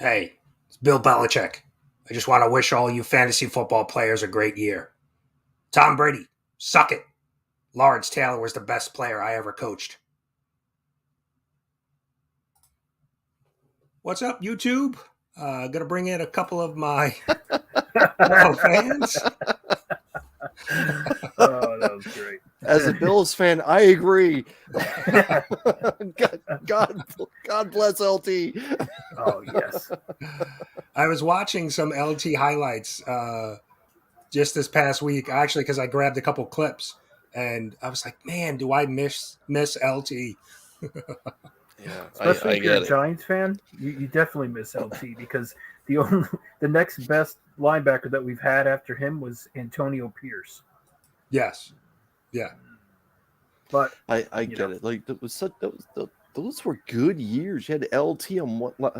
Hey, it's Bill Belichick. I just want to wish all you fantasy football players a great year. Tom Brady, suck it. Lawrence Taylor was the best player I ever coached. What's up, YouTube? Gonna bring in a couple of my fellow fans. Oh, that was great. As a Bills fan, I agree. God bless LT. Oh, yes. I was watching some LT highlights just this past week, actually, because I grabbed a couple clips, and I was like, man, do I miss LT? Yeah, Especially I if you're get a it. Giants fan, you definitely miss LT because the next best linebacker that we've had after him was Antonio Pierce. Yes. Yeah. But I get it. Like those were good years. You had LT on what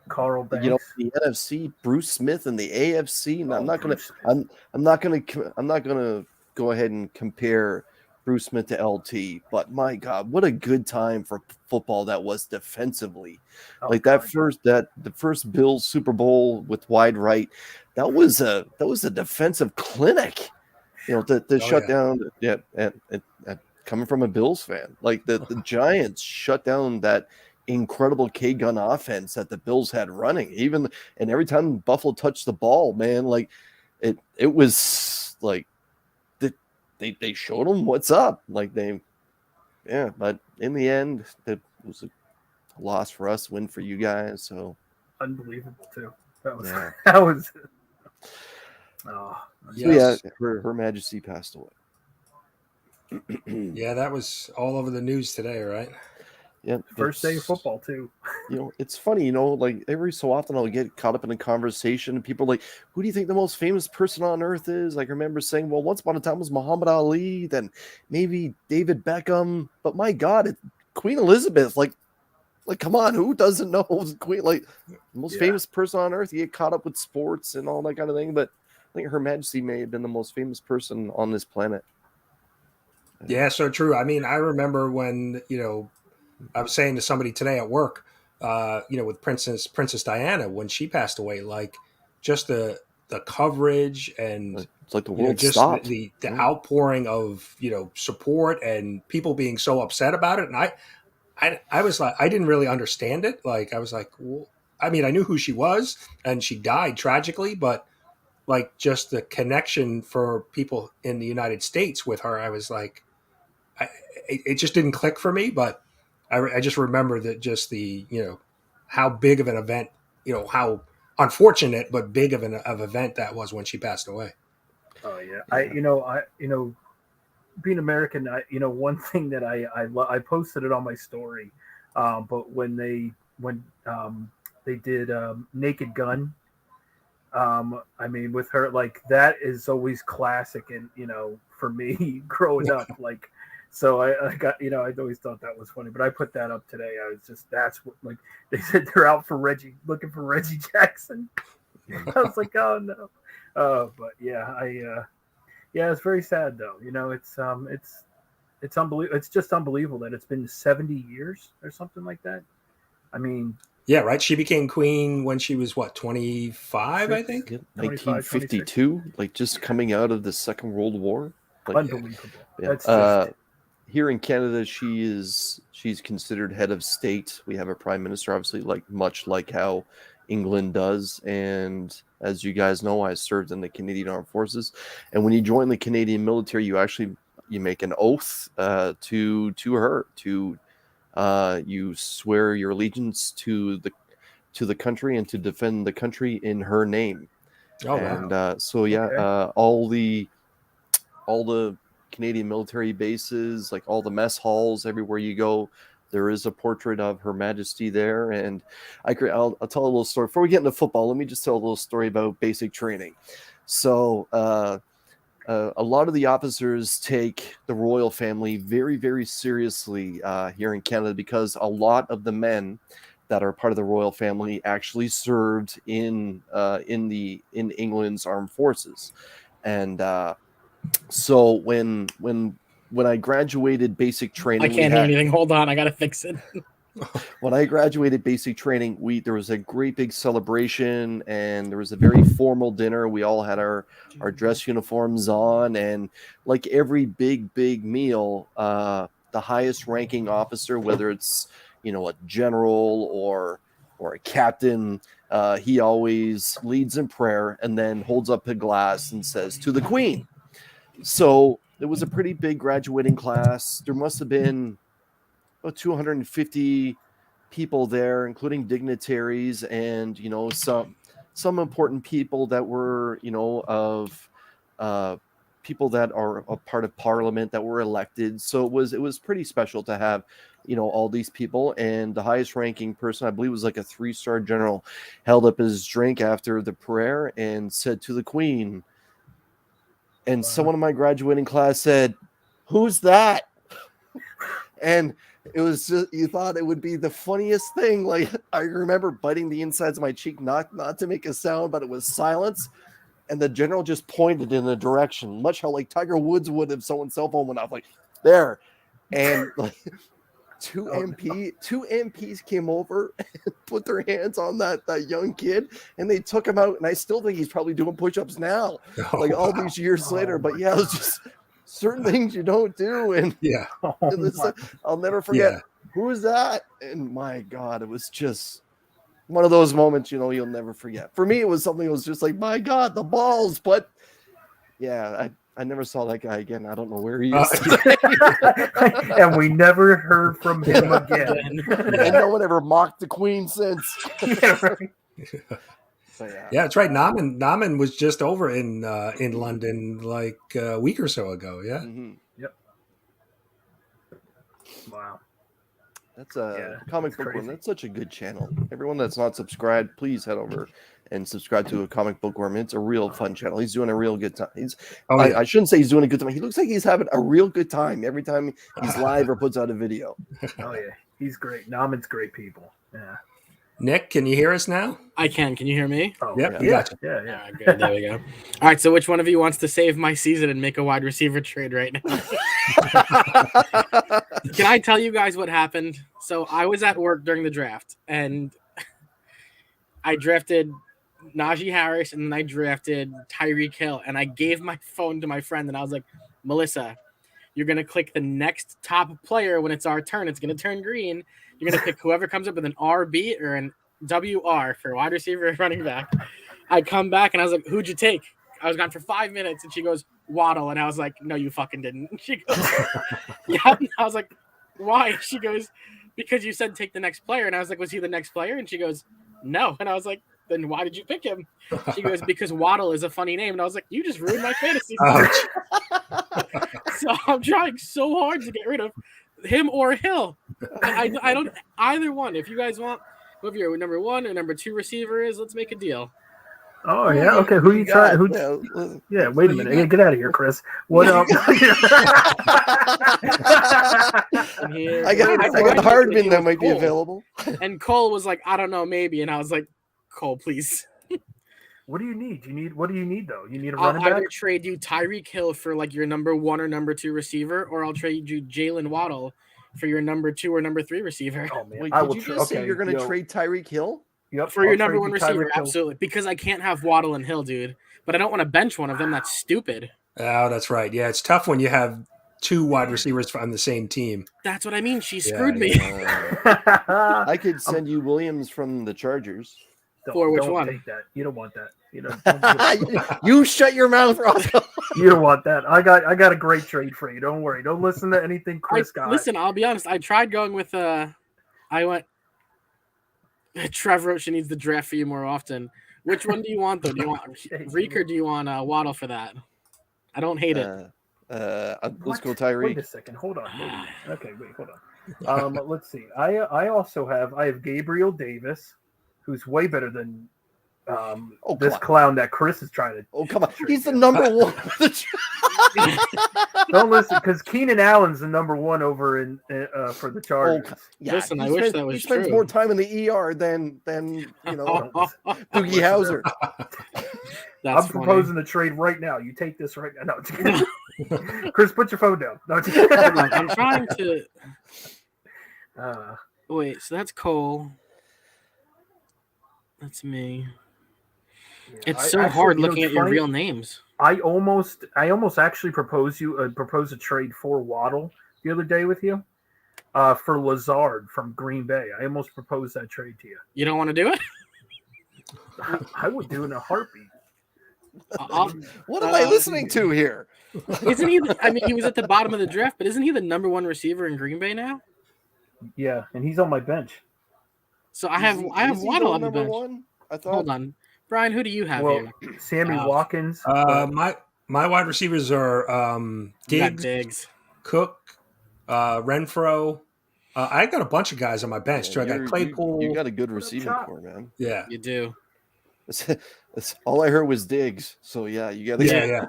Carl Banks, the NFC, Bruce Smith in the AFC. And oh, I'm not gonna Bruce Smith. I'm not gonna go ahead and compare Bruce Smith to LT, but my God, what a good time for football that was defensively. Oh, Like God. the first Bills Super Bowl with wide right, that was a defensive clinic. You know, to shut down and coming from a Bills fan, like the Giants shut down that incredible K gun offense that the Bills had running. And every time Buffalo touched the ball, man, like it was like they showed them what's up. Like but in the end, it was a loss for us, win for you guys. So Unbelievable too. That was that was. Oh, yes. So Her Majesty passed away. Yeah, that was all over the news today, right? Yeah, first day of football too. You know, it's funny, you know, like every so often I'll get caught up in a conversation and people are like, who do you think the most famous person on earth is? Like I remember saying, well, once upon a time it was Muhammad Ali, then maybe David Beckham, but my God, it's Queen Elizabeth. Like come on, who doesn't know Queen? Like the most famous person on earth. You get caught up with sports and all that kind of thing, but I think Her Majesty may have been the most famous person on this planet. Yeah, so true. I mean, I remember when, I was saying to somebody today at work, with Princess Diana, when she passed away, like just the coverage and it's like the world just stopped. the outpouring of support and people being so upset about it. And I was like, I didn't really understand it. Like I was like, well, I mean, I knew who she was, and she died tragically, but like just the connection for people in the United States with her, I was like, it just didn't click for me. But I just remember that just the how big of an event, how unfortunate but big of an event that was when she passed away. Oh yeah, I being American, one thing that I posted it on my story, but when they did Naked Gun, I mean with her, like that is always classic, and for me growing up, like. So I got, I always thought that was funny, but I put that up today. I was just, that's what, like, they said they're out for looking for Reggie Jackson. I was like, oh no. But yeah, yeah, it's very sad though. It's unbelievable. It's just unbelievable that it's been 70 years or something like that. I mean, yeah, right. She became queen when she was what, 25, I think. 1952, like just coming out of the Second World War. Like, unbelievable. Yeah. That's just here in Canada, she's considered head of state. We have a prime minister, obviously, much like how England does. And as you guys know, I served in the Canadian Armed Forces. And when you join the Canadian military, you make an oath to her. You swear your allegiance to the country and to defend the country in her name. Oh, and wow. All the Canadian military bases, like all the mess halls, everywhere you go, there is a portrait of Her Majesty there. And I'll tell a little story before we get into football. Let me just tell a little story about basic training. So a lot of the officers take the royal family very, very seriously here in Canada, because a lot of the men that are part of the royal family actually served in England's armed forces. And so when I graduated basic training, I can't hear anything. Hold on, I gotta fix it. When I graduated basic training, there was a great big celebration, and there was a very formal dinner. We all had our dress uniforms on, and like every big meal, the highest ranking officer, whether it's a general or a captain, he always leads in prayer and then holds up a glass and says, "To the Queen." So it was a pretty big graduating class. There must have been about 250 people there, including dignitaries and some important people that were of people that are a part of Parliament that were elected. So it was pretty special to have all these people. And the highest ranking person, I believe, was like a 3-star general, held up his drink after the prayer and said, "To the Queen." And someone in my graduating class said, "Who's that?" And it was just, you thought it would be the funniest thing. Like, I remember biting the insides of my cheek, not to make a sound, but it was silence. And the general just pointed in a direction, much how like Tiger Woods would if someone's cell phone went off, like there. And like two MPs came over and put their hands on that young kid, and they took him out. And I still think he's probably doing push-ups now, like all these years later. But yeah, it was just certain things you don't do. And Yeah. I'll never forget. Who is that? And my God, it was just one of those moments, you'll never forget. For me, it was something that was just like, my God, the balls. But yeah, I never saw that guy again. I don't know where he is. And we never heard from him again. And no one ever mocked the Queen since. Yeah, right. So, yeah, that's right. Naman was just over in London like a week or so ago. Yeah. Mm-hmm. Yep. Wow. That's a comic book worm. That's such a good channel. Everyone that's not subscribed, please head over and subscribe to a comic book worm. It's a real fun channel. He's doing a real good time. I shouldn't say he's doing a good time. He looks like he's having a real good time every time he's live or puts out a video. Oh yeah, he's great. Naman's great people. Yeah. Nick, can you hear us now? I can. Can you hear me? Oh, yep. Yeah. All right, good. There we go. All right. So, which one of you wants to save my season and make a wide receiver trade right now? Can I tell you guys what happened? So, I was at work during the draft, and I drafted Najee Harris, and then I drafted Tyreek Hill, and I gave my phone to my friend, and I was like, "Melissa, you're gonna click the next top player when it's our turn. It's gonna turn green. You're gonna pick whoever comes up with an RB or an WR for wide receiver or running back." I come back and I was like, "Who'd you take?" I was gone for 5 minutes, and she goes, "Waddle," and I was like, "No, you fucking didn't." And she goes, "Yeah." And I was like, "Why?" She goes, "Because you said take the next player," and I was like, "Was he the next player?" And she goes, "No," and I was like, "Then why did you pick him?" She goes, "Because Waddle is a funny name," and I was like, "You just ruined my fantasy." So I'm trying so hard to get rid of him or Hill. I don't either one. If you guys want whoever your number 1 or number 2 receiver is, let's make a deal. Oh yeah, okay. Who you try? Yeah, wait a minute. Get out of here, Chris. What up? I got Hardman that might be available. And Cole was like, "I don't know, maybe," and I was like, "Cole, please." What do you need? What do you need though? You need a running back? I'll either trade you Tyreek Hill for like your number 1 or number 2 receiver, or I'll trade you Jalen Waddle for your number 2 or number 3 receiver. Oh man, wait, did you just say you're going to trade Tyreek Hill? Yep, for your number 1 receiver, absolutely. Because I can't have Waddle and Hill, dude. But I don't want to bench one of them. That's stupid. Oh, that's right. Yeah, it's tough when you have 2 wide receivers on the same team. That's what I mean. She screwed me. I could send you Williams from the Chargers. For which one? Take that. You don't want that. You shut your mouth, Rosko. You don't want that. I got a great trade for you. Don't worry. Don't listen to anything Chris got. Listen, I'll be honest. I tried going with I went Trevor Roach needs the draft for you more often. Which one do you want though? Do you want Reek or do you want Waddle for that? I don't hate it. Let's go Tyreek. Wait a second. Hold on. Okay, wait, hold on. Let's see. I also have Gabriel Davis, who's way better than this clown that Chris is trying to. Oh, come on. He's the number 1. Don't listen, because Keenan Allen's the number 1 over in for the Chargers. Yeah, listen, I wish that was he spends more time in the ER than Doogie Howser. I'm proposing a trade right now. You take this right now. No, Chris, put your phone down. No, I'm trying to. Wait, so that's Cole. That's me. Yeah, It's I- so actually, hard you know, looking it's at your funny. real names. I almost actually proposed a trade for Waddle the other day with you, for Lazard from Green Bay. I almost proposed that trade to you. You don't want to do it? I would do it in a heartbeat. I'll- What am I listening to here? Isn't he? I mean, he was at the bottom of the draft, but isn't he the number one receiver in Green Bay now? Yeah, and he's on my bench. So I have Waddle on the bench. One? I thought. Hold on, Brian. Who do you have Well, here? Sammy Watkins. My wide receivers are You got Diggs, Diggs. Cook, Renfro. I got a bunch of guys on my bench Yeah, too. I got Claypool. You got a good receiving Chop? core, man. Yeah. You do. That's all I heard was Diggs. So yeah, you got. Yeah.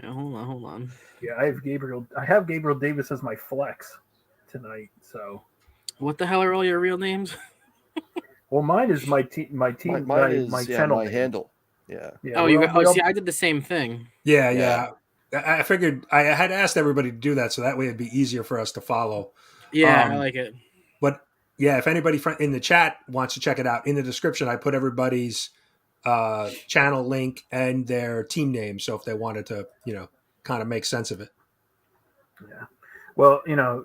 Yeah, hold on. Yeah, I have Gabriel Davis as my flex tonight. So, What the hell are all your real names? well, mine is my team. Mine is my yeah, channel my name. handle. Yeah. Yeah, Oh, we all- see, I did the same thing. Yeah. I figured I had asked everybody to do that so that way it'd be easier for us to follow. Yeah, I like it. But yeah, if anybody in the chat wants to check it out, in the description I put everybody's channel link and their team name. So if they wanted to, kind of make sense of it. Yeah. Well,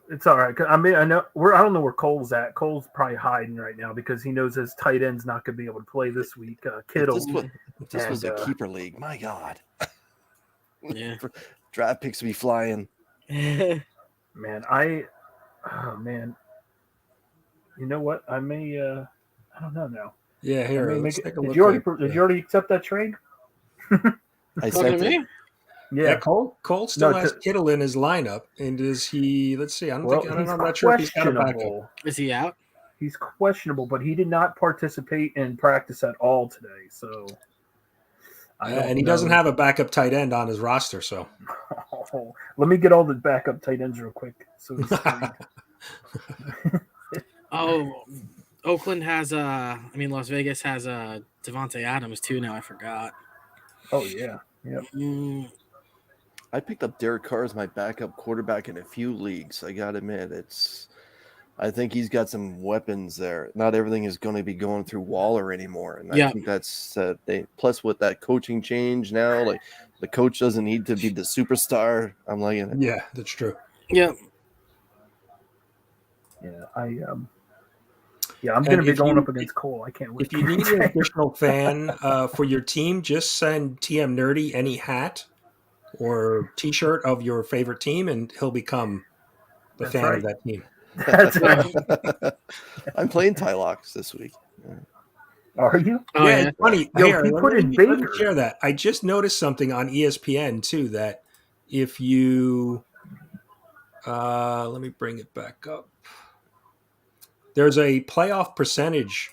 it's all right. I mean, I don't know where Cole's at. Cole's probably hiding right now because he knows his tight end's not going to be able to play this week. Kittle. If this was a And, keeper league, my God. Yeah. Draft picks be flying. Man, oh man. You know what? I may. I don't know now. Yeah, here. I may Let's make it- take a did look. you already accept that trade? I Talking sent to it. me? Yeah, Cole still No, has Kittle in his lineup, and is he? Let's see. I'm Well, not sure if he's got a backup. questionable. Is he out? He's questionable, but he did not participate in practice at all today. So, And he doesn't have a backup tight end on his roster, so Let me get all the backup tight ends real quick. So he's screwed. Oh, Oakland has Las Vegas has Devontae Adams too. Now I forgot. Oh yeah, yep. I picked up Derek Carr as my backup quarterback in a few leagues. I got to admit, I think he's got some weapons there. Not everything is going to be going through Waller anymore, and I think that's plus with that coaching change now, like the coach doesn't need to be the superstar. I'm liking it. yeah, that's true. Yeah. I'm going to be going up against Cole. I can't wait. If you need an additional fan for your team, just send TM Nerdy any hat or T-shirt of your favorite team, and he'll become the fan of that team. That's right. I'm playing Tylox this week. Are you? Oh, yeah. It's funny. Yo, Here, he let put me- in let me Baker. share that. I just noticed something on ESPN too, that if you let me bring it back up. There's a playoff percentage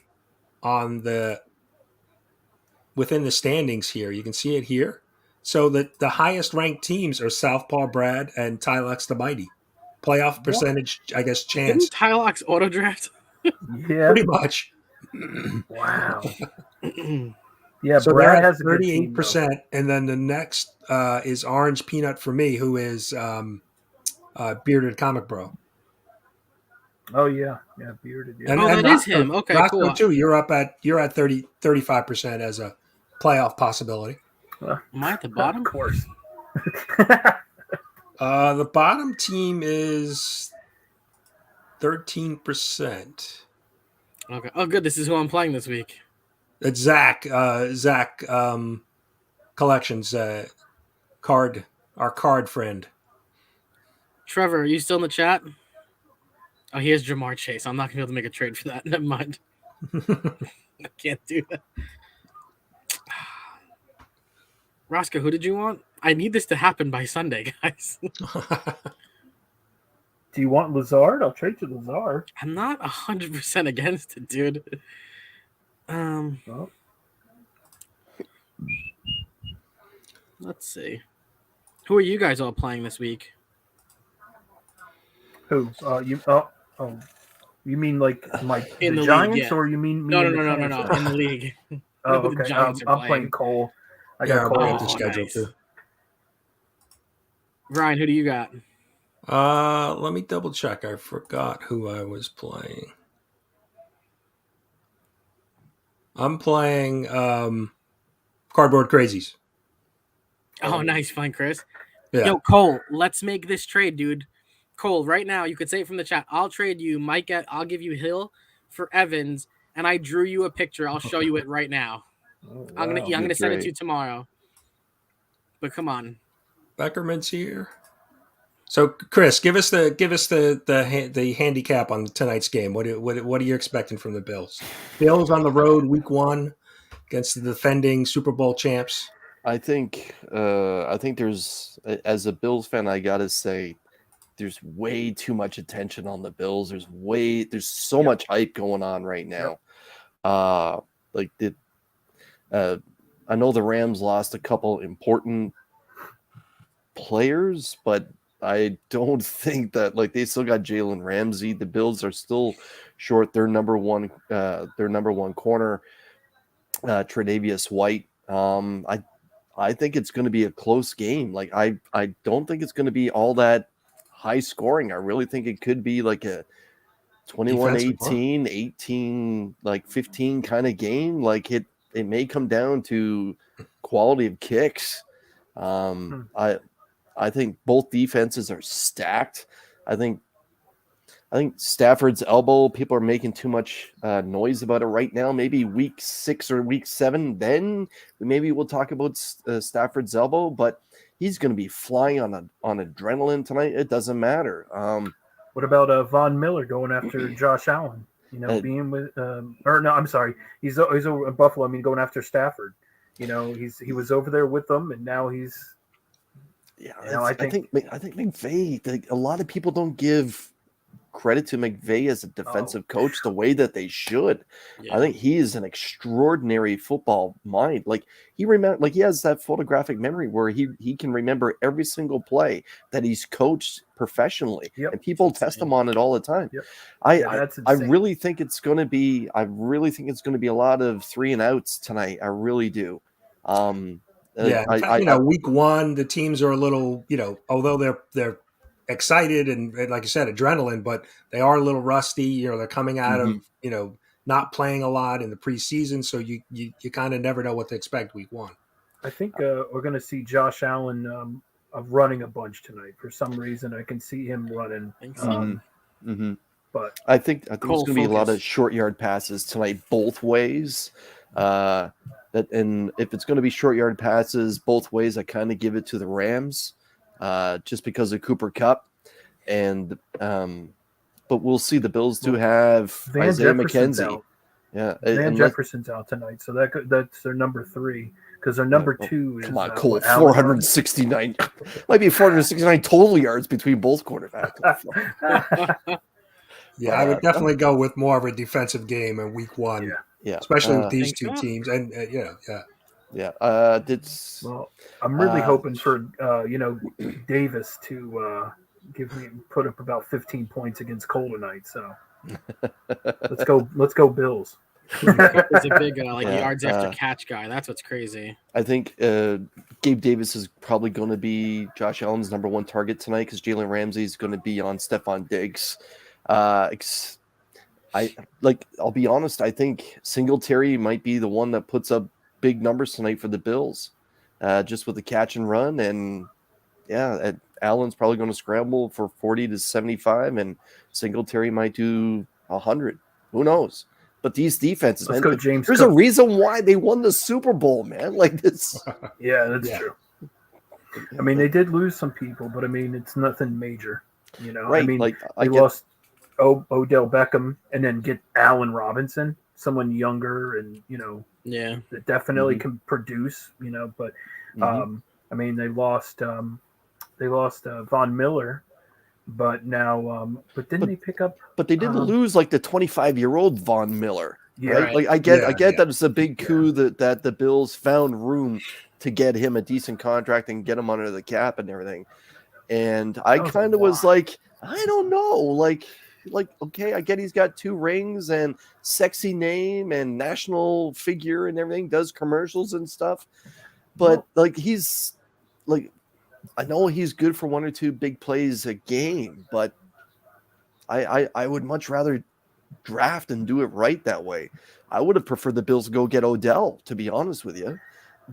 on within the standings here. You can see it here. So that the highest ranked teams are Southpaw Brad and TyloxTheMighty. Playoff percentage, I guess, chance. Didn't Tylox auto draft? Yeah. Pretty much. Wow. Yeah, So Brad they're at has a good team, 38%, and then the next is Orange Peanut for me, who is Bearded Comic Bro. though. Oh yeah, bearded. Yeah. And, Oh, and that is him. Okay, Rosko cool. too. You're at 35% as a playoff possibility. Am I at the bottom? Of course. The bottom team is 13%. Okay. Oh, good. This is who I'm playing this week. It's Zach Collections our card friend. Trevor, are you still in the chat? Oh, here's Jamar Chase. I'm not gonna be able to make a trade for that. Never mind. I can't do that. Rosko, who did you want? I need this to happen by Sunday, guys. Do you want Lazard? I'll trade you Lazard. I'm not 100% against it, dude. Oh. Let's see. Who are you guys all playing this week? Who? You mean like In the the Giants, league, yeah. or you mean me? No. and the In Giants? the league. Oh, Who the okay. Giants are I'm playing. playing Cole. I Yeah, got I'm Cole. looking at the schedule nice. too. Ryan, who do you got? Let me double check. I forgot who I was playing. I'm playing Cardboard Crazies. Oh, nice, fine, Chris. Yeah. Yo, Cole, let's make this trade, dude. Cole, right now, you could say it from the chat. I'll trade you I'll give you Hill for Evans, and I drew you a picture. I'll show you it right now. Oh, I'm wow. gonna send it great. to you tomorrow. But come on. Beckerman's here. So, Chris, give us the handicap on tonight's game. What are you expecting from the Bills? Bills on the road, Week 1 against the defending Super Bowl champs. I think there's, as a Bills fan, I gotta say, there's way too much attention on the Bills. There's so much hype going on right now. I know the Rams lost a couple important players, but I don't think that, like, they still got Jalen Ramsey. The Bills are still short their number one corner, Tre'Davious White. I think it's going to be a close game. Like, I don't think it's going to be all that high scoring. I really think it could be like a 21-18, 18, like 15 kind of game. Like, it may come down to quality of kicks. I think both defenses are stacked. I think Stafford's elbow, people are making too much noise about it right now. Maybe week 6 or week 7, then maybe we'll talk about Stafford's elbow. But he's going to be flying on adrenaline tonight. It doesn't matter. What about Von Miller going after Josh Allen? You know, being with I'm sorry, he's over in Buffalo. I mean, going after Stafford. You know, he was over there with them, and now he's. Yeah, you know, I think McVay. A lot of people don't give credit to McVay as a defensive coach the way that they should. Yeah. I think he is an extraordinary football mind. Like, he has that photographic memory where he can remember every single play that he's coached professionally, and people test him on it all the time. Yep. I really think it's going to be a lot of 3 and outs tonight. I really do. Week 1, the teams are a little, although they're excited and like I said, adrenaline, but they are a little rusty. They're coming out of, not playing a lot in the preseason, so you kind of never know what to expect week 1. I think we're going to see Josh Allen running a bunch tonight. For some reason, I can see him running. But I think there's going to be a lot of short yard passes tonight, both ways. And if it's going to be short yard passes both ways, I kind of give it to the Rams, just because of Cooper Kupp, and but we'll see. The Bills do have Isaiah McKenzie. Yeah, Van Jefferson's out tonight, so that's their number 3, because their number 2 is. Come on, Cole. 469 might be 469 total yards between both quarterbacks. Yeah, I would definitely go with more of a defensive game in week 1. Yeah, especially with these two teams, and Well, I'm really hoping for Davis to put up about 15 points against Cole tonight. So let's go Bills. He's a big yards after catch guy. That's what's crazy. I think Gabe Davis is probably going to be Josh Allen's number 1 target tonight, because Jalen Ramsey is going to be on Stephon Diggs. I'll be honest, I think Singletary might be the one that puts up big numbers tonight for the Bills, just with the catch and run. And Allen's probably going to scramble for 40 to 75, and Singletary might do 100. Who knows? But these defenses, let's go, James. There's a reason why they won the Super Bowl, man. Like this. Yeah, that's true. I mean, they did lose some people, but I mean, it's nothing major. Right? I mean, they lost Odell Beckham, and then get Allen Robinson, someone younger, and that definitely can produce. But I mean, they lost Von Miller, but now but didn't they pick up? But they didn't lose like the 25-year-old Von Miller. Yeah, right? Like I get that it's a big coup that the Bills found room to get him a decent contract and get him under the cap and everything. And I kind of was like, I don't know, like, okay, I get he's got 2 rings and sexy name and national figure and everything, does commercials and stuff. But he's like, I know he's good for 1 or 2 big plays a game, but I would much rather draft and do it right that way. I would have preferred the Bills go get Odell, to be honest with you.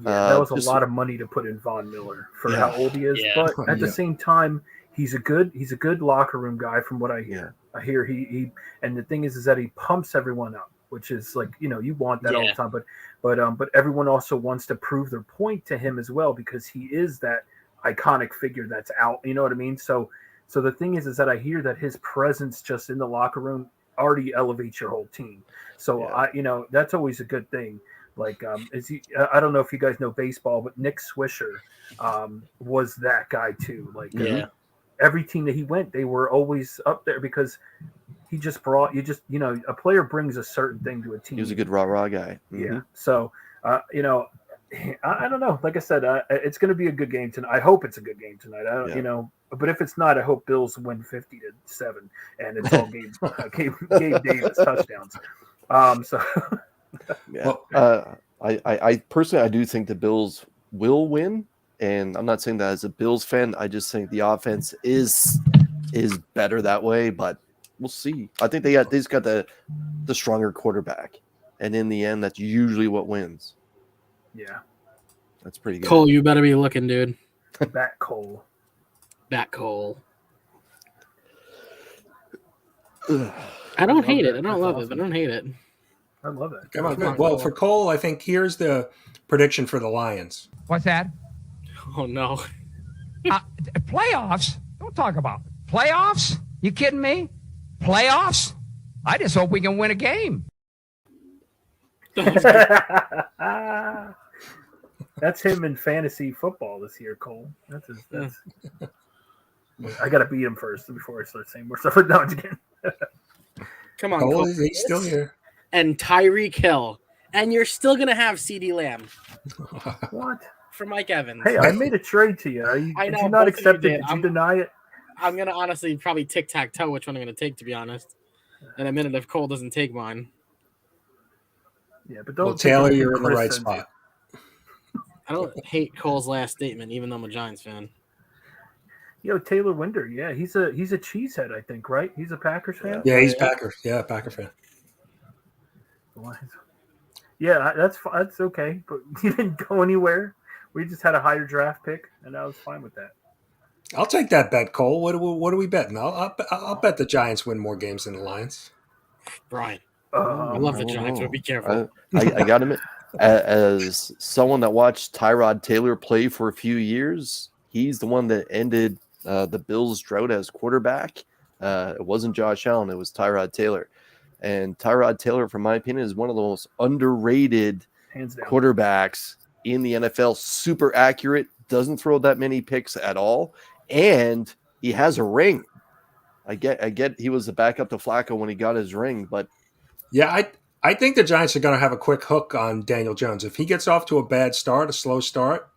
Yeah, that was a lot of money to put in Von Miller for how old he is. Yeah. But at the same time, he's a good locker room guy from what I hear. I hear he and the thing is that he pumps everyone up, which is like, you want that all the time. But everyone also wants to prove their point to him as well, because he is that iconic figure that's out. You know what I mean? So the thing is that I hear that his presence just in the locker room already elevates your whole team. So that's always a good thing. Like, I don't know if you guys know baseball, but Nick Swisher was that guy too. Like, every team that he went, they were always up there because he just brought a player brings a certain thing to a team. He was a good rah-rah guy. Mm-hmm. Yeah. So, I don't know. Like I said, it's going to be a good game tonight. I hope it's a good game tonight. But if it's not, I hope Bills win 50-7, and it's all Gabe Davis touchdowns. I personally, I do think the Bills will win, and I'm not saying that as a Bills fan. I just think the offense is better that way, but we'll see. I think they got the stronger quarterback, and in the end, that's usually what wins. Yeah, that's pretty good. Cole, you better be looking, dude. Bat Cole. I don't hate it. I don't love it, but I don't hate it. I love it. Come on, good. Well, for Cole, I think here's the prediction for the Lions. What's that? Oh, no. Playoffs? Don't talk about it. Playoffs? You kidding me? Playoffs? I just hope we can win a game. That's him in fantasy football this year, Cole. That's I got to beat him first before I start saying more stuff. No, I'm just kidding. Come on, Cole. He's still here. And Tyreek Hill. And you're still going to have CeeDee Lamb. What? For Mike Evans. Hey, I made a trade to you. I know, did you not accept it? did. Did you deny it? I'm going to honestly probably tic-tac-toe which one I'm going to take, to be honest. In a minute if Cole doesn't take mine. Yeah, but don't. Well, Taylor, you're in the right spot. I don't hate Cole's last statement, even though I'm a Giants fan. Taylor Winder, yeah, he's a cheesehead, I think, right? He's a Packers fan. Yeah, he's Packer. Yeah, Packer fan. Yeah, that's okay, but he didn't go anywhere. We just had a higher draft pick, and I was fine with that. I'll take that bet, Cole. What are we betting? I'll bet the Giants win more games than the Lions. Brian, I love the Giants, but be careful. I got him. As someone that watched Tyrod Taylor play for a few years, he's the one that ended the Bills' drought as quarterback. It wasn't Josh Allen, it was Tyrod Taylor. And Tyrod Taylor, from my opinion, is one of the most underrated quarterbacks in the NFL. Super accurate, doesn't throw that many picks at all, and he has a ring. I get he was the backup to Flacco when he got his ring, but yeah, I think the Giants are going to have a quick hook on Daniel Jones. If he gets off to a slow start,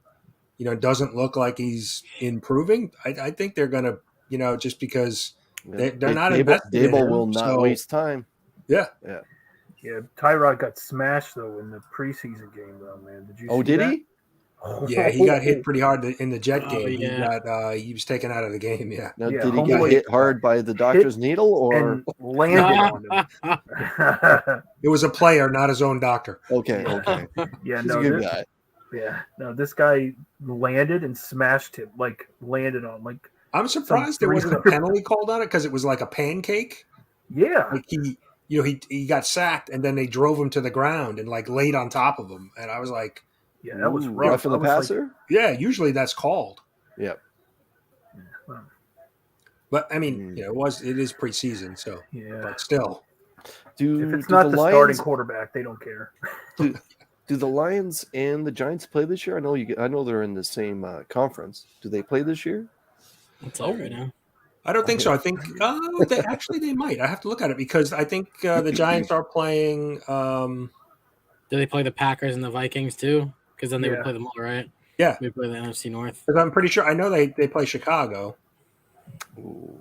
doesn't look like he's improving, I think they're going to, just because they're not invested. Dable will not waste time. Yeah. Tyrod got smashed though in the preseason game, though, man. Did you? Oh, did he? Yeah, he got hit pretty hard in the Jet game. Yeah. He was taken out of the game. Yeah. Now, did he get hit hard by the doctor's needle or landed on him? It was a player, not his own doctor. Okay. Yeah, he's a good guy. Yeah, no, this guy landed and smashed him. Landed on I'm surprised there wasn't a penalty called on it because it was like a pancake. Yeah, like he got sacked and then they drove him to the ground and laid on top of him, and I was like, yeah, that was rough. Rough for the passer. Yeah, usually that's called. Yep. But I mean, it is preseason, so but still, if it's not the starting quarterback, they don't care. Do the Lions and the Giants play this year? I know they're in the same conference. Do they play this year? What's up right now? I don't think so. I think they might. I have to look at it because I think the Giants are playing. Do they play the Packers and the Vikings too? Because then they would play them all, right? Yeah, they play the NFC North. Because I'm pretty sure I know they play Chicago. Ooh.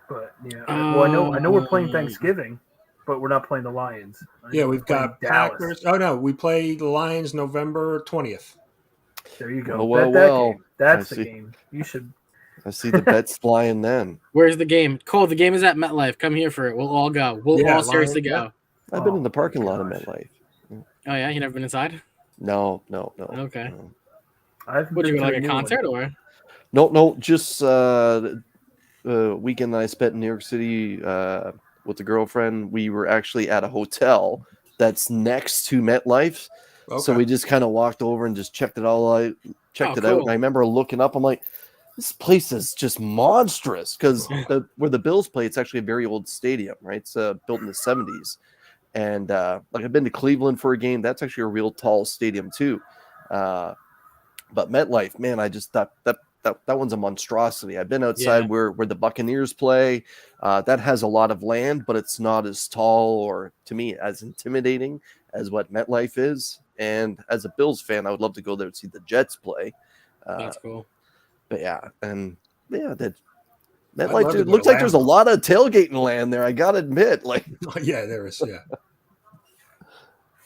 But well, I know we're playing Thanksgiving, but we're not playing the Lions. Yeah, we've got Packers. Oh no, we play the Lions November 20th. There you go. Well, Bet that well. game. That's I the see. game. You should. I see the bets flying then. Where's the game? Cole, the game is at MetLife. Come here for it. We'll all go. We'll Yeah, all seriously Lion, go. I've been Oh, in the parking lot of gosh. MetLife. Oh yeah, you never been inside? No. Okay. No. I haven't Would you been go to to like the a new concert one. or? No, just weekend that I spent in New York City with the girlfriend. We were actually at a hotel that's next to MetLife. So Okay. we just kind of walked over and just checked it all out, checked it out. Cool. And I remember looking up, I'm like, this place is just monstrous because where the Bills play, it's actually a very old stadium, right? It's built in the 70s. And like I've been to Cleveland for a game. That's actually a real tall stadium too. But MetLife, man, I just thought that one's a monstrosity. I've been outside where the Buccaneers play. That has a lot of land, but it's not as tall or, to me, as intimidating as what MetLife is. And as a Bills fan, I would love to go there and see the Jets play. That's cool. But yeah, and yeah, that I'd MetLife love to dude, go looks to like there's a Lambeau. lot of tailgating land there. I gotta admit, like, Yeah, there is. Yeah.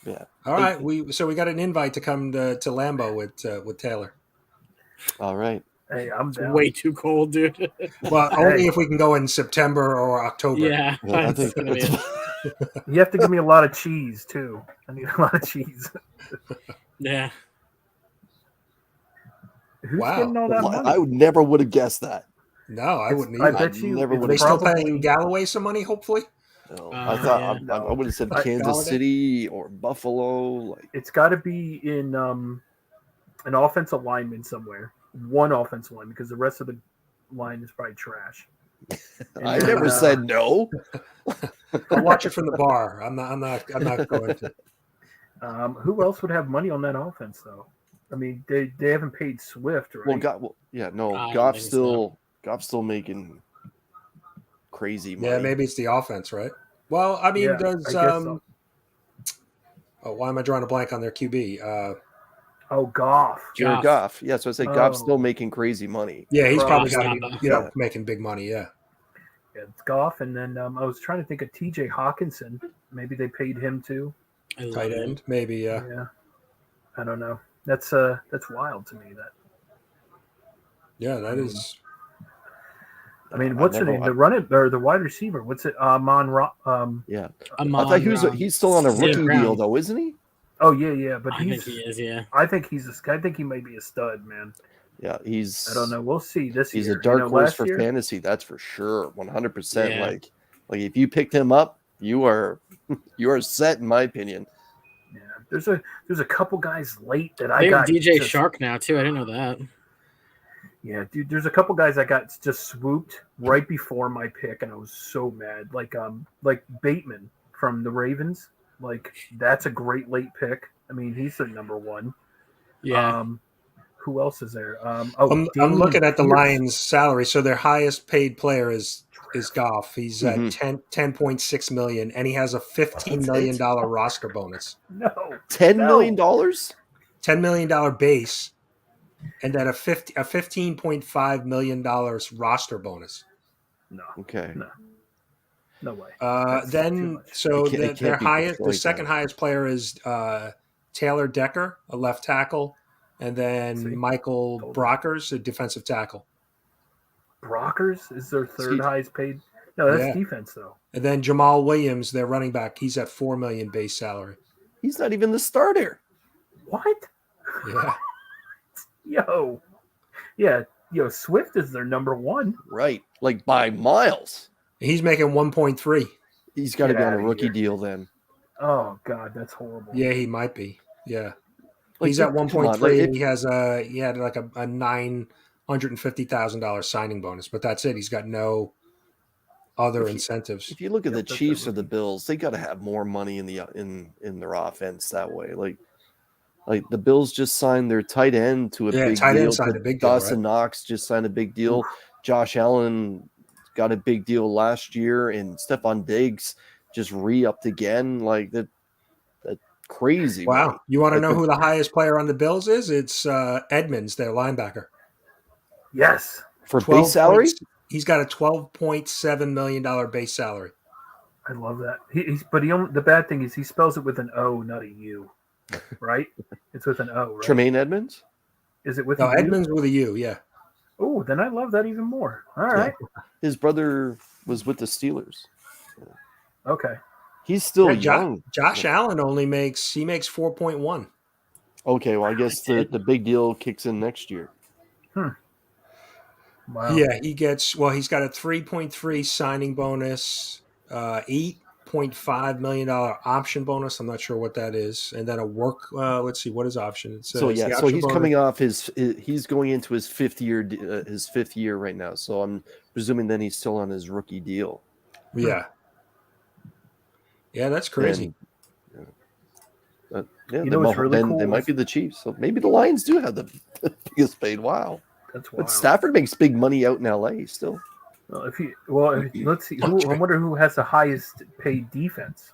yeah. All right. We got an invite to come to Lambeau with Taylor. All right. Hey, I'm It's down. way too cold, dude. Well, only if we can go in September or October. Yeah, Well, I it's think gonna be it's- You have to give me a lot of cheese too. I need a lot of cheese. yeah. Who's Wow. getting all that money? I would never would have guessed that. No, I wouldn't I either. bet you never it's would've Are they still probably- paying Galloway some money? Hopefully. No, Oh, I thought yeah. I would have said I- Kansas Galladay? City or Buffalo. Like, It's got to be in an offensive lineman somewhere. One offensive line because the rest of the line is probably trash. And I then, never said no. I'll watch it from the bar. I'm not going to. Who else would have money on that offense though? I mean, they haven't paid Swift, right? No, I think so. Goff's still making crazy money. Yeah, maybe it's the offense, right? Well, I mean, Yeah, does I guess so. oh, why am I drawing a blank on their QB? Oh, Goff. Jared Goff. Yeah, so I say Goff's Oh. still making crazy money. Yeah, he's probably Goff's got not, to though. be making big money. Yeah. Yeah, it's Goff, and then I was trying to think of T.J. Hawkinson. Maybe they paid him too. I love Tight it. end, maybe. Yeah. Yeah, I don't know. That's wild to me. That Yeah, that is. I mean, I what's her never- name? The running or the wide receiver? What's it? Yeah, Amon, I thought he's still on a St. rookie Brown. deal though, isn't he? Oh yeah, but I think he is. Yeah. I think I think he may be a stud, man. Yeah, he's. I don't know. We'll see this He's year. a dark horse last for year, fantasy, that's for sure. 100%. Yeah. Like if you picked him up, you are set in my opinion. Yeah, there's a couple guys late that I I think got. DJ just- Shark now too. I didn't know that. Yeah, dude, there's a couple guys I got just swooped right before my pick, and I was so mad. Like Bateman from the Ravens. Like that's a great late pick. I mean, he's their number one. Yeah. Who else is there? I'm Damian looking at the Pierce. Lions' salary. So their highest paid player is Goff. He's at Mhm. 10.6 million, and he has a $15 million roster bonus. No, $10 No. million? $10 million base, and then a $15.5 million roster bonus. no, Okay. no way. That's too Then much. so It can't their be highest, the Detroit, second though. highest player is Taylor Decker, a left tackle, and then See? Michael Told you. Brockers, a defensive tackle, Brockers is their third Steve- highest paid. No, that's Yeah. defense though. and then Jamal Williams, their running back. He's at $4 million base salary. He's not even the starter. What? Yeah, Yo, Swift is their number one. Right. Like by miles. he's making 1.3. He's got to Get be on a outta rookie here. deal then. Oh God, that's horrible. Yeah, he might be. Yeah, Like, he's at come on, 1.3, like, and he had like a $950,000 signing bonus, but that's it. He's got no other incentives. if you look at the Yep, that's Chiefs a or the Bills, they got to have more money in the in their offense that way. Like the Bills just signed their tight end to a Yeah, big tight end deal. signed a big deal, Dawson Knox just signed a big deal. Josh Allen got a big deal last year, and Stephon Diggs just re-upped again. Like that crazy. Wow. money. You want to Like know the- who the highest player on the Bills is? It's Edmonds, their linebacker. Yes, For 12 base salary? points- He's got a $12.7 million base salary. I love that. The bad thing is he spells it with an O, not a U. Right? It's with an O, right? Tremaine Edmonds? Is it with No, a U? Edmonds with a U. Yeah. Oh, then I love that even more. All right. His brother was with the Steelers. Okay. He's still Yeah, young. Josh Allen makes 4.1. Okay, well, I guess the big deal kicks in next year. Wow. Yeah, he's got a 3.3 signing bonus, $8.5 million option bonus. I'm not sure what that is, and then a work. Let's see, what is option? It says So the so option he's bonus- coming off he's going into his fifth year right now. So I'm presuming then he's still on his rookie deal. Yeah, yeah, that's crazy. Yeah, You know what's really cool? They might be the Chiefs. So maybe the Lions do have the biggest paid. Wow. That's wild. But Stafford makes big money out in LA still. Let's see. I wonder who has the highest paid defense.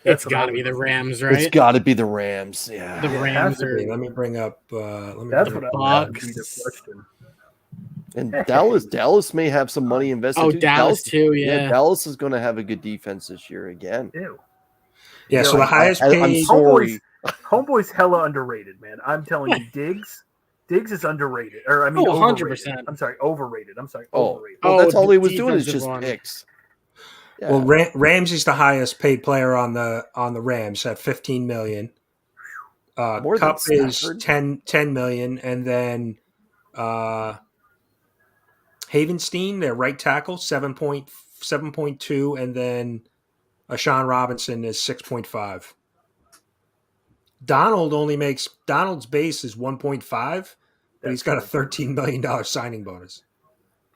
It's got to be the Rams, right? It's got to be the Rams. Yeah. The Rams are. Let me bring up. That's what I would be the question. And Dallas may have some money invested. Oh, too. Dallas too. Yeah. Dallas is going to have a good defense this year again. Ew. Yeah, so the highest paid. I'm sorry. Homeboy's hella underrated, man. I'm telling you, Diggs is underrated. Or I mean, 100%. I'm sorry, overrated. Well, Overrated. that's all the he was doing is defensive just one. picks. Yeah. Well, Ramsey's the highest paid player on the Rams at $15 million. More than Cup is Stafford. $10 million, and then Havenstein, their right tackle, 7.2, and then Sean Robinson is 6.5. Donald's base is 1.5, but he's got a $13 million signing bonus.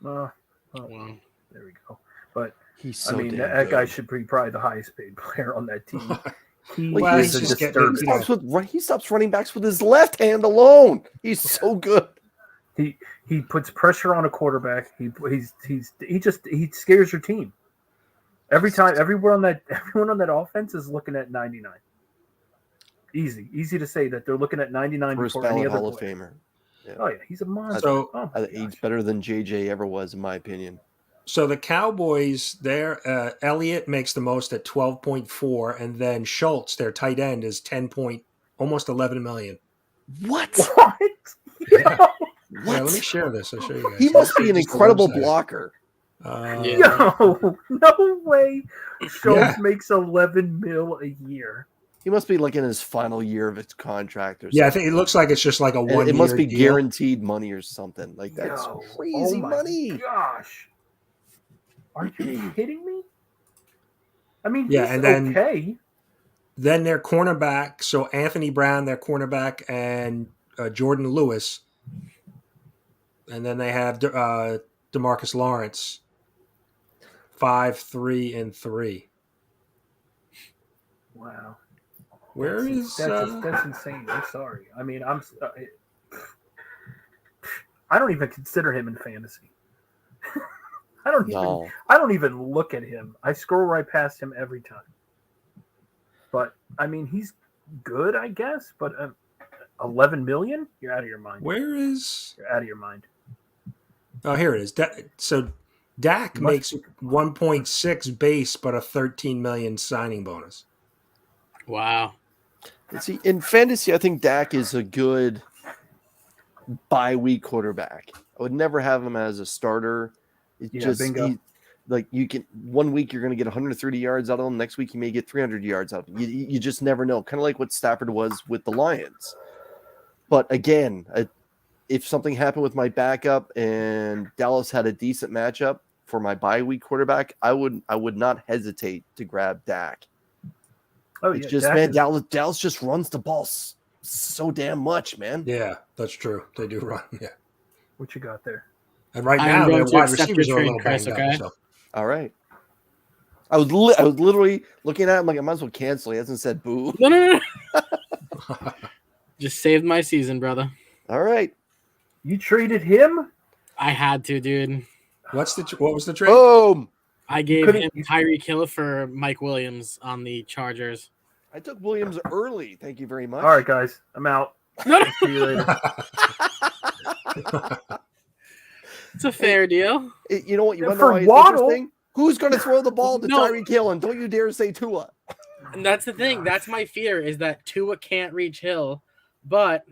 Wow. Wow. There we go. But He's so I mean, damn that guy good. should be probably the highest paid player on that team. He Well, is he's a just disturbance. He stops running backs with his left hand alone. He's so good. He puts pressure on a quarterback. He scares your team. Every time, everyone on that offense is looking at 99. Easy to say that they're looking at 99 First before any ballot other Hall of player. Famer. Yeah. Oh yeah, he's a monster. So- oh, my He's gosh. better than JJ ever was, in my opinion. So the Cowboys, Elliott makes the most at 12.4, and then Schultz, their tight end, is almost 11 million. What? What? Yeah. Yo, Yeah, let me share this. I'll show you guys. He must be an Just the incredible website. blocker. Yeah. no way. Schultz Yeah. makes 11 mil a year. He must be like in his final year of his contract or something. Yeah, I think it looks like it's just like a one. It must be deal. guaranteed money or something. Like that's Yo, crazy oh my money. Gosh. Are you kidding me? I mean, Yeah, he's and then- okay. Then their cornerback, so Anthony Brown, their cornerback, and Jordan Lewis, and then they have DeMarcus Lawrence, 5, 3, and 3. Wow. Where is that's insane. I'm sorry. I mean, I don't even consider him in fantasy. I don't even look at him. I scroll right past him every time. But I mean, he's good, I guess. But 11 million? You're out of your mind. Where is? You're out of your mind. Oh, here it is. So Dak makes 1.6 base, but a 13 million signing bonus. Wow. See, in fantasy, I think Dak is a good bye-week quarterback. I would never have him as a starter. Bingo. Like you can 1 week you're going to get 130 yards out of him. Next week you may get 300 yards out of him. You just never know. Kind of like what Stafford was with the Lions. But again, if something happened with my backup and Dallas had a decent matchup for my bye-week quarterback, I would not hesitate to grab Dak. Oh, It's yeah, just, Dak man, is- Dallas just runs the ball so damn much, man. Yeah, that's true. They do run. Yeah, What you got there? and right I now am their going to wide accept receivers your are a trade, little Chris, banged okay? up. So. All right. I was literally looking at him like I might as well cancel. He hasn't said boo. No. Just saved my season, brother. All right. You traded him? I had to, dude. What was the trade? Boom. I gave couldn't- him Tyreek Hill for Mike Williams on the Chargers. I took Williams early. Thank you very much. All right, guys. I'm out. No, See you later. it's a fair deal. You know what? You want to For know why it's Waddle? interesting? Who's going to throw the ball to No. Tyreek Hill? And don't you dare say Tua. And that's the thing. That's my fear is that Tua can't reach Hill, but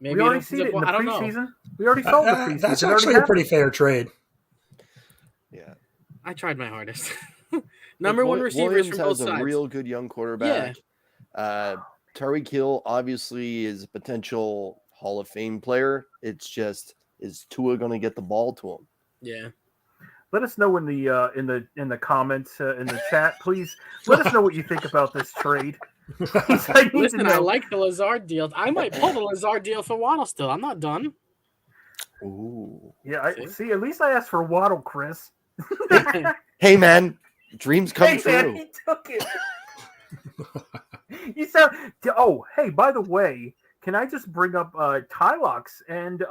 Maybe We it already opens see up it in one- the I don't know. preseason. We already saw the preseason. That's It already actually a happened. pretty fair trade. Yeah. I tried my hardest. Number one receivers Williams from both has a sides. real good young quarterback. Tyreek Hill obviously is a potential Hall of Fame player. It's just, is Tua going to get the ball to him? Yeah. Let us know in the comments in the chat, please. Let us know what you think about this trade. I need Listen, to know. I like the Lazard deal. I might pull the Lazard deal for Waddle still. I'm not done. Ooh. Yeah, I see. At least I asked for Waddle, Chris. Hey, man, dreams come Hey, true. man, he took it. You sound. Oh, hey, by the way, can I just bring up Tylox and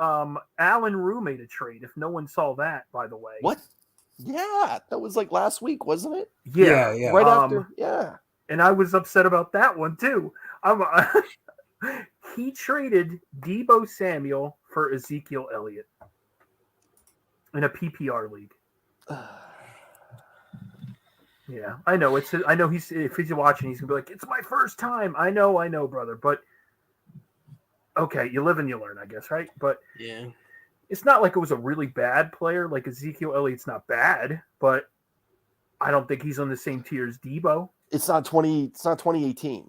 Alan Rue made a trade? If no one saw that, by the way. What? Yeah, that was like last week, wasn't it? Yeah, Yeah. Right after. Yeah. and I was upset about that one too. He traded Debo Samuel for Ezekiel Elliott in a PPR league. Yeah, I know. I know if he's watching, he's gonna be like, "It's my first time." I know, brother. But okay, you live and you learn, I guess, right? But Yeah. it's not like it was a really bad player. Like Ezekiel Elliott's not bad, but I don't think he's on the same tier as Debo. It's not 2018.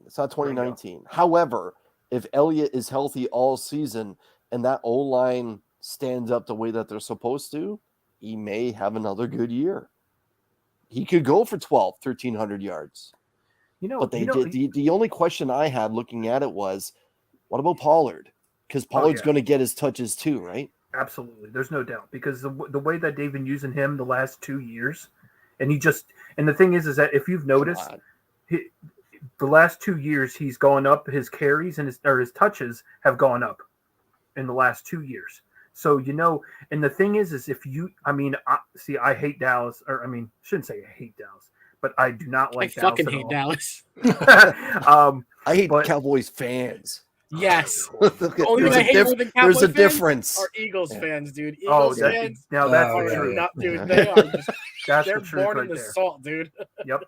It's not 2019. However, if Elliott is healthy all season and that O-line stands up the way that they're supposed to, he may have another good year. He could go for 1,300 yards. But they did. The only question I had looking at it was, what about Pollard? Because Pollard's going to get his touches too, right? Absolutely. There's no doubt. Because the way that they've been using him the last 2 years, and the thing is that if you've noticed, the last 2 years he's gone up. His carries and his touches have gone up in the last 2 years. So, and the thing is if you, I hate Dallas, shouldn't say I hate Dallas, but I do not like Dallas. I fucking hate Dallas. I hate Cowboys fans. Yes. The only thing I hate more than Cowboys there's a fans difference. are Eagles fans, dude. Eagles fans. Now that's are the truth. dude, they are just, that's they're the truth born right in the there. salt, dude. Yep.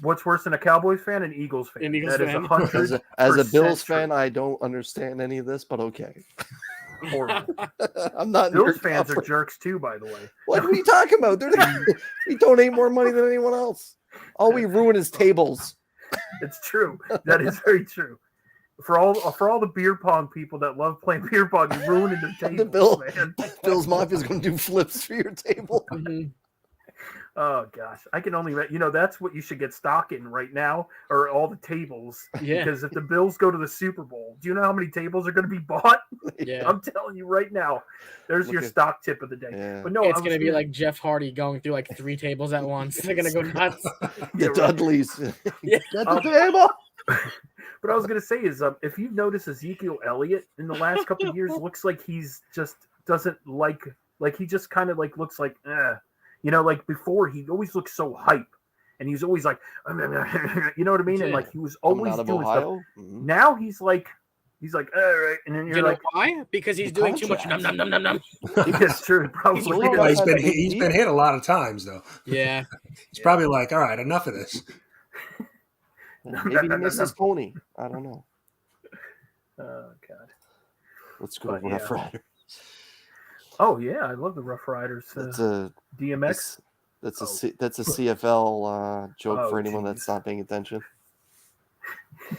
What's worse than a Cowboys fan? An Eagles fan. That is 100%. As a Bills fan, I don't understand any of this, but okay. Horrible. I'm not. Bills fans are jerks too, by the way. What are you talking about? We donate more money than anyone else. All we ruin is tables. It's true. That is very true. For all the beer pong people that love playing beer pong, you're ruining their tables, man. Bills Mafia is going to do flips for your table. Mm-hmm. Oh gosh, I can only that's what you should get stock in right now, or all the tables. Yeah. Because if the Bills go to the Super Bowl, do you know how many tables are going to be bought? Yeah. I'm telling you right now. There's your stock tip of the day. Yeah. But no, it's going to be like Jeff Hardy going through like 3 tables at once. They're going to go nuts. The Dudleys. Yeah. Get the table. What I was going to say is, if you've noticed Ezekiel Elliott in the last couple of years, looks like he's just doesn't like he just kind of like looks like, like before he always looked so hype, and he's always like, you know what I mean? And like he was always doing Ohio? stuff. Mm-hmm. Now he's like, all right, and then you're like, why? Because he's doing too much num. It's true. Probably. Well, he's been hit a lot of times though. Yeah. He's probably like, all right, enough of this. Maybe he missed his pony. I don't know. Oh God. Let's go Rough Riders. Oh yeah, I love the Rough Riders. That's a DMX. That's a CFL joke for anyone that's not paying attention.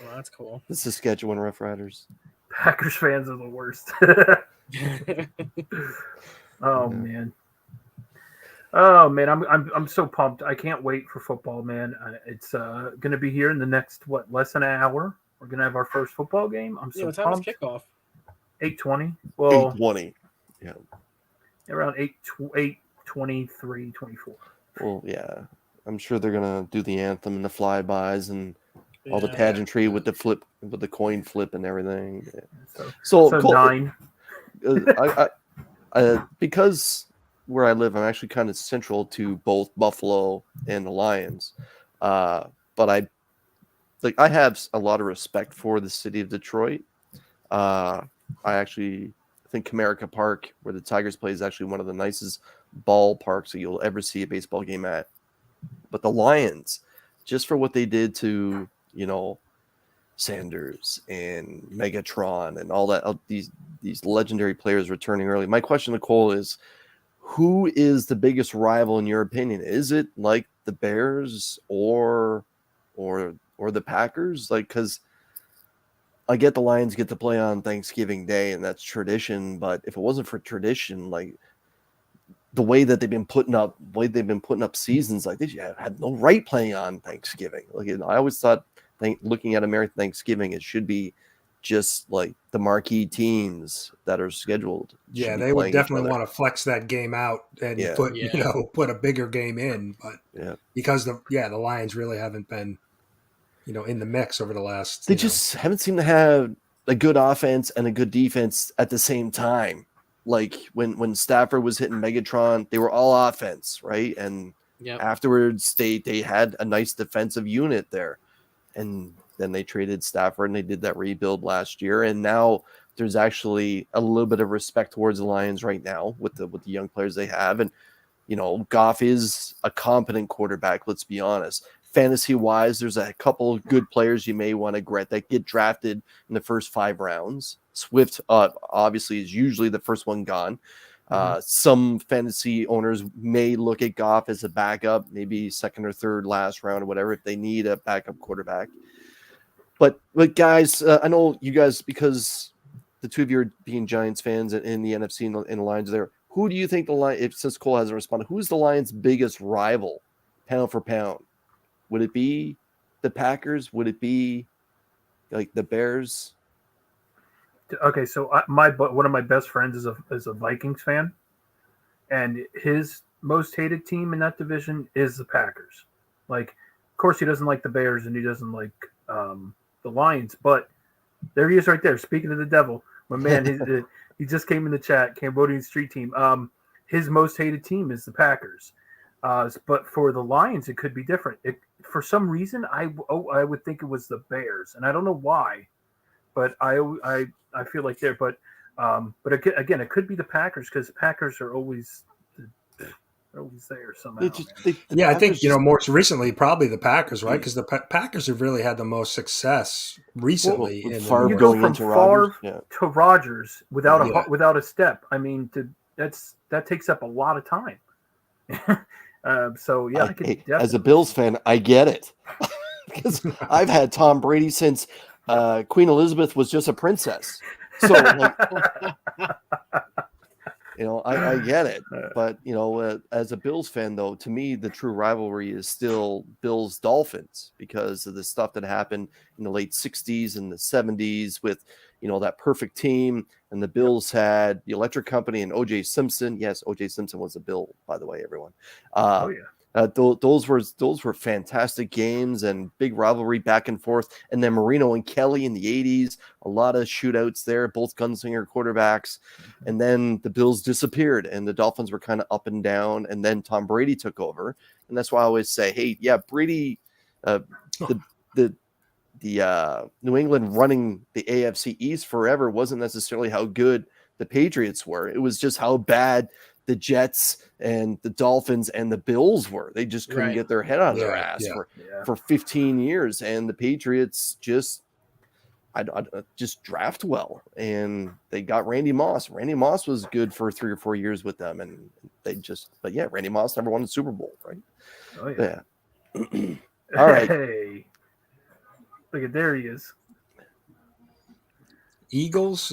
Well, that's cool. The Saskatchewan Rough Riders. Packers fans are the worst. Oh man. Oh man, I'm so pumped. I can't wait for football, man. It's going to be here in the next less than an hour. We're going to have our first football game. I'm so what time is pumped. kickoff? 8:20. Well, 8:20. Yeah. Around 8:23, 24. Well, yeah. I'm sure they're going to do the anthem and the flybys and all the pageantry with the coin flip and everything. Yeah. So Cole, 9. Because where I live, I'm actually kind of central to both Buffalo and the Lions. But I have a lot of respect for the city of Detroit. I think Comerica Park, where the Tigers play, is actually one of the nicest ballparks that you'll ever see a baseball game at. But the Lions, just for what they did to, Sanders and Megatron and all that. These legendary players returning early. My question to Cole is, who is the biggest rival in your opinion? Is it like the Bears or the Packers? Like, because I get the Lions get to play on Thanksgiving Day, and that's tradition. But if it wasn't for tradition, like the way that they've been putting up seasons, like they had no right playing on Thanksgiving. Like, I always thought, looking at American Thanksgiving, it should be just like the marquee teams that are scheduled. Yeah, they would definitely want to flex that game out and put a bigger game in. But because the Lions really haven't been, in the mix over the last. They just haven't seemed to have a good offense and a good defense at the same time. Like when Stafford was hitting Megatron, they were all offense, right? And afterwards, they had a nice defensive unit there, and then they traded Stafford and they did that rebuild last year, and now there's actually a little bit of respect towards the Lions right now with the young players they have, and Goff is a competent quarterback. Let's be honest. Fantasy-wise, there's a couple of good players you may want to regret that get drafted in the first 5 rounds. Swift, obviously, is usually the first one gone. Some fantasy owners may look at Goff as a backup, maybe second or third last round or whatever, if they need a backup quarterback. But guys, I know you guys, because the two of you are being Giants fans in the NFC and the Lions there, who do you think since Cole hasn't responded, who's the Lions' biggest rival, pound for pound? Would it be the Packers? Would it be like the Bears? Okay, so one of my best friends is a Vikings fan, and his most hated team in that division is the Packers. Like, of course, he doesn't like the Bears and he doesn't like the Lions, but there he is right there. Speaking of the devil, my man, he just came in the chat. Cambodian Street Team. His most hated team is the Packers. But for the Lions, it could be different. For some reason, I would think it was the Bears, and I don't know why, but I feel like they're. But again, it could be the Packers because Packers are always there somehow. I think most recently probably the Packers, right? Because the Packers have really had the most success recently. You go from Favre to Rodgers without a step. I mean, that takes up a lot of time. As a Bills fan, I get it because I've had Tom Brady since Queen Elizabeth was just a princess. So, I get it. But as a Bills fan, though, to me, the true rivalry is still Bills Dolphins because of the stuff that happened in the late '60s and the '70s with that perfect team. And the Bills had the Electric Company and O.J. Simpson. Yes, O.J. Simpson was a Bill, by the way, everyone. Those were fantastic games and big rivalry back and forth. And then Marino and Kelly in the 80s, a lot of shootouts there, both gunslinger quarterbacks. And then the Bills disappeared and the Dolphins were kind of up and down. And then Tom Brady took over. And that's why I always say, hey, yeah, Brady, the New England running the AFC East forever wasn't necessarily how good the Patriots were. It was just how bad the Jets and the Dolphins and the Bills were. They just couldn't get their head out of their ass for 15 years. And the Patriots just draft well. And they got Randy Moss. Randy Moss was good for 3 or 4 years with them. And Randy Moss never won the Super Bowl, right? Oh, yeah. All right. Hey. Look at there he is. Eagles.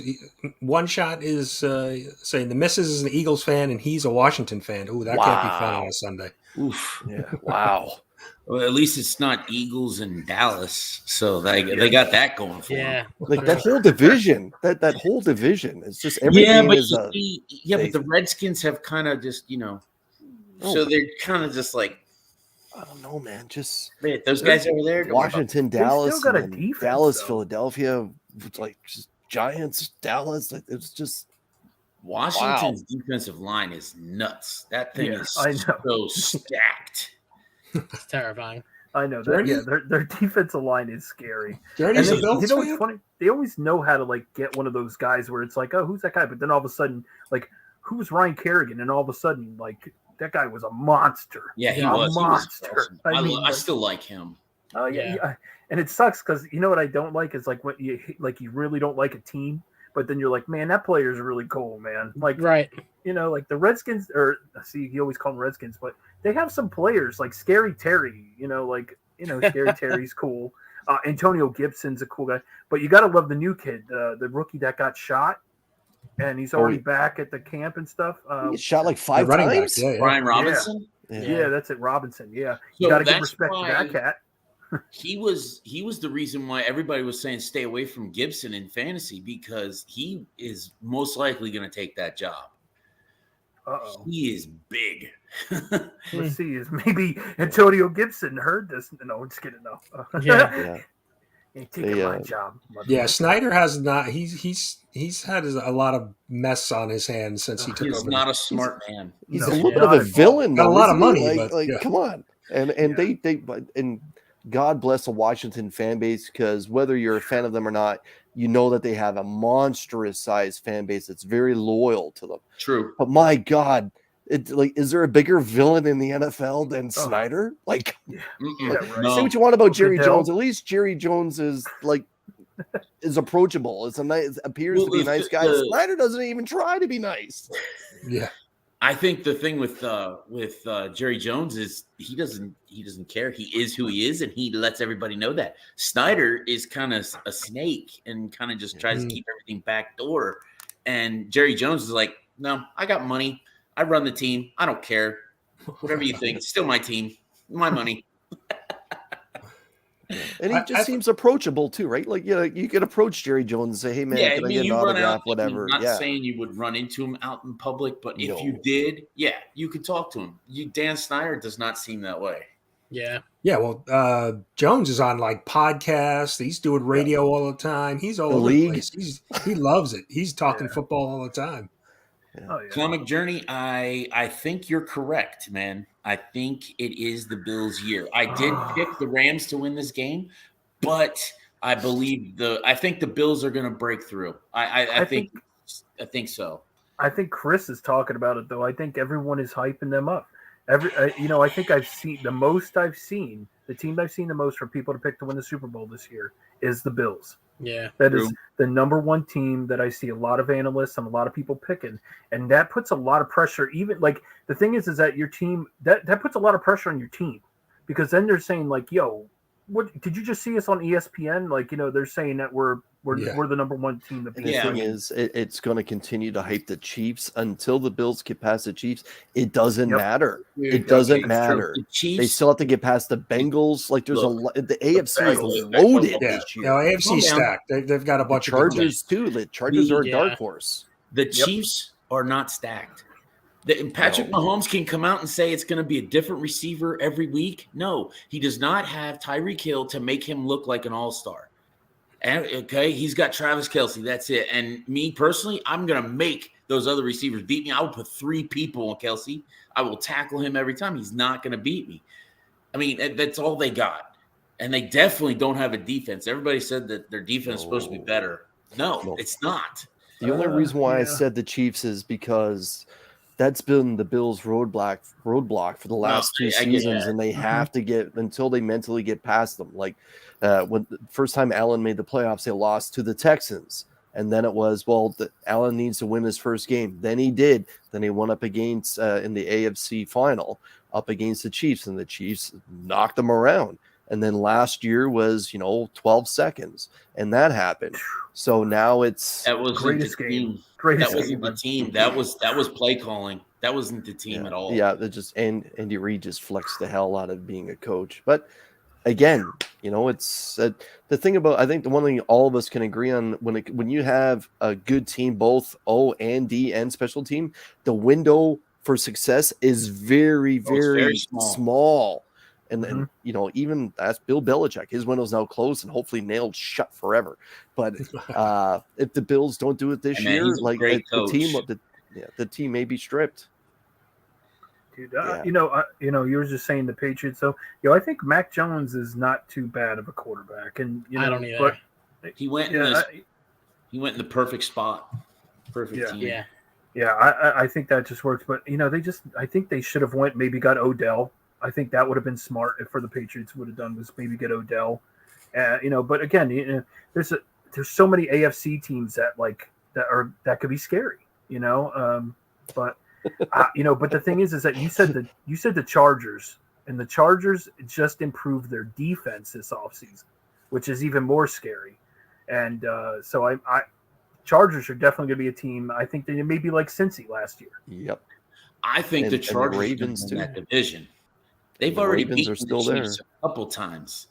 One shot is saying the missus is an Eagles fan and he's a Washington fan. Ooh, that can't be fun on a Sunday. Oof. Yeah. Wow. Well, at least it's not Eagles and Dallas, so they got that going for them. Like that whole division. That whole division is just everything. But the Redskins have kind of just so they're kind of just like. I don't know, man. Just those guys over there. Washington, Dallas, still got a defense, Dallas, though. Philadelphia, like just Giants, Dallas. Like, it's just Washington's defensive line is nuts. That thing is so stacked. It's terrifying. I know that. Their defensive line is scary. What's funny? They always know how to get one of those guys where it's like, oh, who's that guy? But then all of a sudden, who's Ryan Kerrigan? And all of a sudden, that guy was a monster. Yeah, he was. He was awesome. I still like him. Oh yeah. And it sucks because you know what I don't like is like when you really don't like a team, but then you're like, man, that player is really cool, man. Like, right. You know, like the Redskins, or see, you always call them Redskins, but they have some players like Scary Terry. Scary Terry's cool. Antonio Gibson's a cool guy, but you got to love the new kid, the rookie that got shot, and he's already back at the camp and stuff. He shot like 5 running times. Back. Yeah. Brian Robinson. Yeah, that's it, Robinson. Yeah, you So got to give respect to that cat. He was the reason why everybody was saying stay away from Gibson in fantasy, because he is most likely going to take that job. Uh-oh. He is big. Let's see, is maybe Antonio Gibson heard this? No, I'm just kidding. No. Yeah. Ain't taking my job. Yeah, Snyder has not. He's had a lot of mess on his hands since he took over. He's not a smart man. He's a little bit of a villain. Got a lot of money, come on. And they God bless the Washington fan base, because whether you're a fan of them or not, you know that they have a monstrous sized fan base that's very loyal to them. True. But my God, is there a bigger villain in the NFL than Snyder? Like, No. say what you want about Jerry Jones. At least Jerry Jones is approachable. Appears to be a nice guy. Snyder doesn't even try to be nice. Yeah. I think the thing with Jerry Jones is he doesn't care. He is who he is, and he lets everybody know that. Snyder is kind of a snake and kind of just tries to keep everything backdoor. And Jerry Jones is like, no, I got money. I run the team. I don't care. Whatever you think, it's still my team, my money. And he just seems approachable too, right? Like, you could approach Jerry Jones and say, "Hey, man, can I get an autograph?" Whatever. I'm not saying you would run into him out in public, but if you did, you could talk to him. Dan Snyder does not seem that way. Yeah. Yeah. Well, Jones is on like podcasts. He's doing radio all the time. He's all over the place. He loves it. He's talking football all the time. Yeah. Oh, yeah. Comic Journey, I think you're correct, man. I think it is the Bills' year. I did pick the Rams to win this game, but I think the Bills are going to break through. I think so. I think Chris is talking about it though. I think everyone is hyping them up. I think I've seen the team I've seen the most for people to pick to win the Super Bowl this year is the Bills. Yeah, that is the number one team that I see a lot of analysts and a lot of people picking, and that puts a lot of pressure. Even like the thing is that your team that puts a lot of pressure on your team, because then they're saying like, "Yo, what did you just see us on ESPN?" Like, they're saying that we're the number one team. And the thing is, it's going to continue to hype the Chiefs until the Bills get past the Chiefs. It doesn't matter. It doesn't matter. The they still have to get past the Bengals. Like there's the AFC is loaded this year. No, AFC stacked. They've got a bunch of Chargers too. The Chargers are a dark horse. The Chiefs are not stacked. Patrick Mahomes can come out and say it's going to be a different receiver every week. No, he does not have Tyreek Hill to make him look like an all-star. Okay, he's got Travis Kelce. That's it. And me personally, I'm going to make those other receivers beat me. I will put 3 people on Kelce. I will tackle him every time. He's not going to beat me. I mean, that's all they got. And they definitely don't have a defense. Everybody said that their defense is supposed to be better. No, it's not. The only reason why I said the Chiefs is because that's been the Bills' roadblock for the last 2 seasons, and they have to get until they mentally get past them. Like when the first time Allen made the playoffs, they lost to the Texans, and then it was Allen needs to win his first game. Then he did. Then he went up against in the AFC final up against the Chiefs, and the Chiefs knocked them around. And then last year was 12 seconds, and that happened. So now that was greatest game. That wasn't the team. That was play calling. That wasn't the team at all. Yeah, Andy Reid just flexed the hell out of being a coach. But again, it's the thing about, I think the one thing all of us can agree on when you have a good team, both O and D and special team, the window for success is very, very small. And even that's Bill Belichick. His window's now closed and hopefully nailed shut forever. But if the Bills don't do it this year, like the team may be stripped. Dude, you were just saying the Patriots. So, I think Mac Jones is not too bad of a quarterback, and I don't either. But he went in the perfect spot, perfect team. Yeah. I think that just works. But I think they should have got Odell. I think that would have been smart for the Patriots would have done was maybe get Odell. But again, there's so many AFC teams that could be scary. But the thing is that you said the Chargers, and the Chargers just improved their defense this offseason, which is even more scary. And so I Chargers are definitely going to be a team. I think they may be like Cincy last year. Yep. I think the Chargers Ravens in that division. They've already beaten are still the there Chiefs a couple times.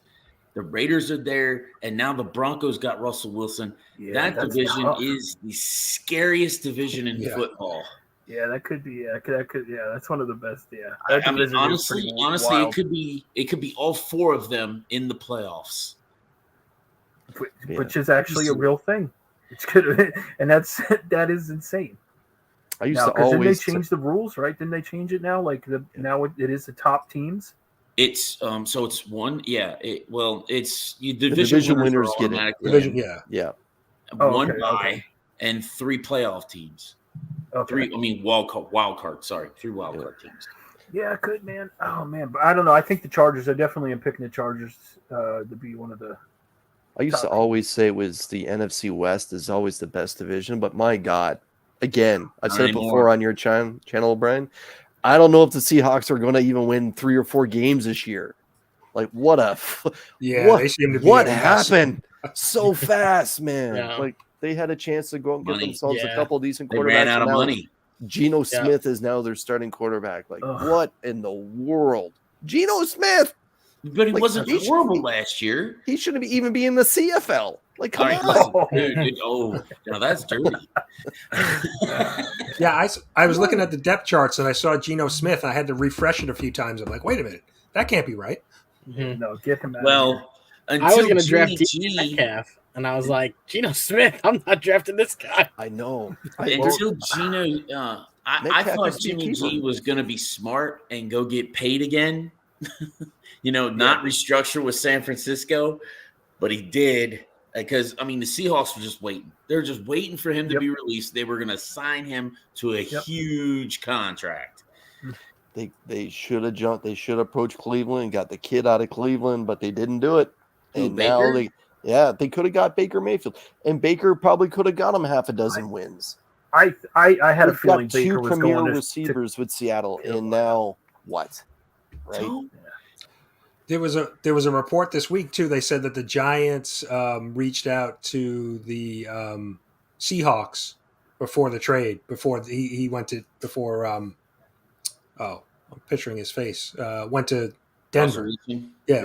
The Raiders are there, and now the Broncos got Russell Wilson. Yeah, that division is the scariest division in football. Yeah, that could be. Yeah, that could. Yeah, that's one of the best. Yeah, I mean, honestly, it could be all four of them in the playoffs, which is actually a real thing. It's good, and that is insane. I used to always. Didn't they change the rules? Right? Didn't they change it now? Now it is the top teams. It's so it's one. Yeah. It's the division winners get it. Division, yeah. One bye and 3 playoff teams. Okay. 3. Wild card. Sorry, 3 wild card teams. Yeah, good man. Oh man, but I don't know. I think the Chargers. I definitely am picking the Chargers to be one of the. I used to always say it was the NFC West is always the best division, but my God, again, I've said it before on your channel, Brian. I don't know if the Seahawks are going to even win 3 or 4 games this year. Like they seem to be what happened so fast, man? Yeah. Like they had a chance to go and get themselves a couple decent quarterbacks. They ran out of money. Geno Smith is now their starting quarterback. Like what in the world? Geno Smith. But he wasn't horrible last year. He shouldn't even be in the CFL. Like, come on. Dude, that's dirty. Yeah, I was looking at the depth charts and I saw Geno Smith. And I had to refresh it a few times. I'm like, wait a minute. That can't be right. Mm-hmm. No, get him out. Well, I was going to draft Metcalf, and I was like, Geno Smith, I'm not drafting this guy. I know. Until Geno, I thought Jimmy G was going to be smart and go get paid again. Not restructure with San Francisco, but he did because the Seahawks were just waiting. They're just waiting for him to be released. They were going to sign him to a huge contract. They should have jumped. They should have approached Cleveland and got the kid out of Cleveland, but they didn't do it. And now they could have got Baker Mayfield, and Baker probably could have got him half a dozen wins. I had a feeling Baker was premier going receivers with Seattle, and now what? Right. There was a report this week too. They said that the Giants reached out to the Seahawks before the trade, before he went to I'm picturing his face. Went to Denver.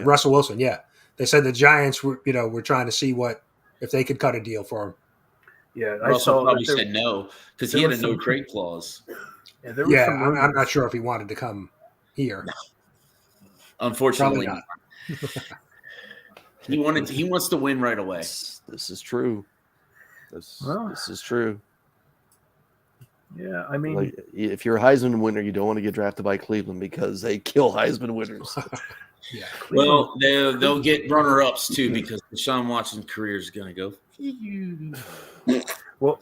Russell Wilson. Yeah, they said the Giants were trying to see if they could cut a deal for him. Yeah, Russell probably said no because he had a no trade clause. I'm not sure if he wanted to come here. No. Unfortunately, not. He wants to win right away. This is true. This is true. Yeah, if you're a Heisman winner, you don't want to get drafted by Cleveland because they kill Heisman winners. Yeah. Well, they'll get runner-ups too because Deshaun Watson's career is going to go. Well,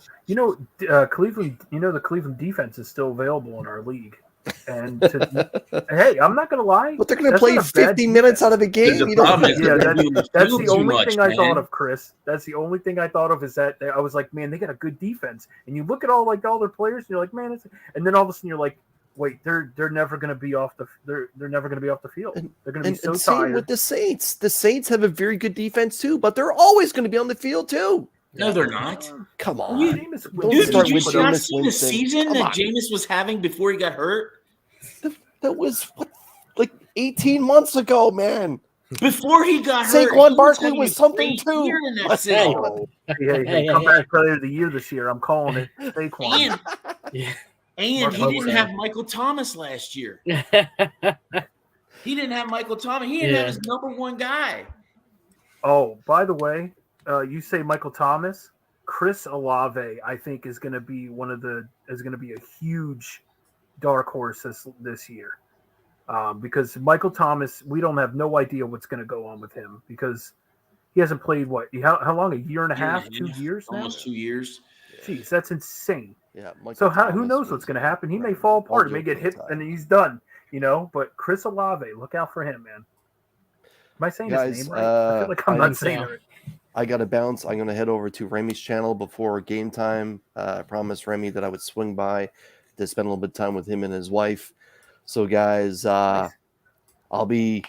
Cleveland. The Cleveland defense is still available in our league. And hey, I'm not going to lie. But they're going to play 50 minutes out of a game. That's the only thing I thought of, Chris. That's the only thing I thought of is that I was like, man, they got a good defense. And you look at all their players, and you're like, man, and then all of a sudden you're like, wait, they're never going to be off the they're never going to be off the field. They're going to be so tired. Same with the Saints. The Saints have a very good defense too, but they're always going to be on the field too. No, they're not. Come on. Dude, did you not see the season that Jameis was having before he got hurt? That was 18 months ago, man. Before he got hurt, Saquon Barkley was something too. Hey, comeback player of the year this year. I'm calling it Saquon. And he didn't have Michael Thomas last year. He didn't have Michael Thomas. He didn't have his number one guy. Oh, by the way, you say Michael Thomas, Chris Olave, I think is going to be a huge dark horse this year, because Michael Thomas, we don't have no idea what's going to go on with him because he hasn't played how long, a year and a half, 2 years now? Almost 2 years. Jeez, that's insane. Yeah. So who knows what's going to happen? He may fall apart. He may get hit and he's done. But Chris Olave, look out for him, man. Am I saying Guys, his name right? I feel like I'm not saying it right. I got to bounce. I'm going to head over to Remy's channel before game time. I promised Remy that I would swing by to spend a little bit of time with him and his wife. So, guys, Nice. I'll be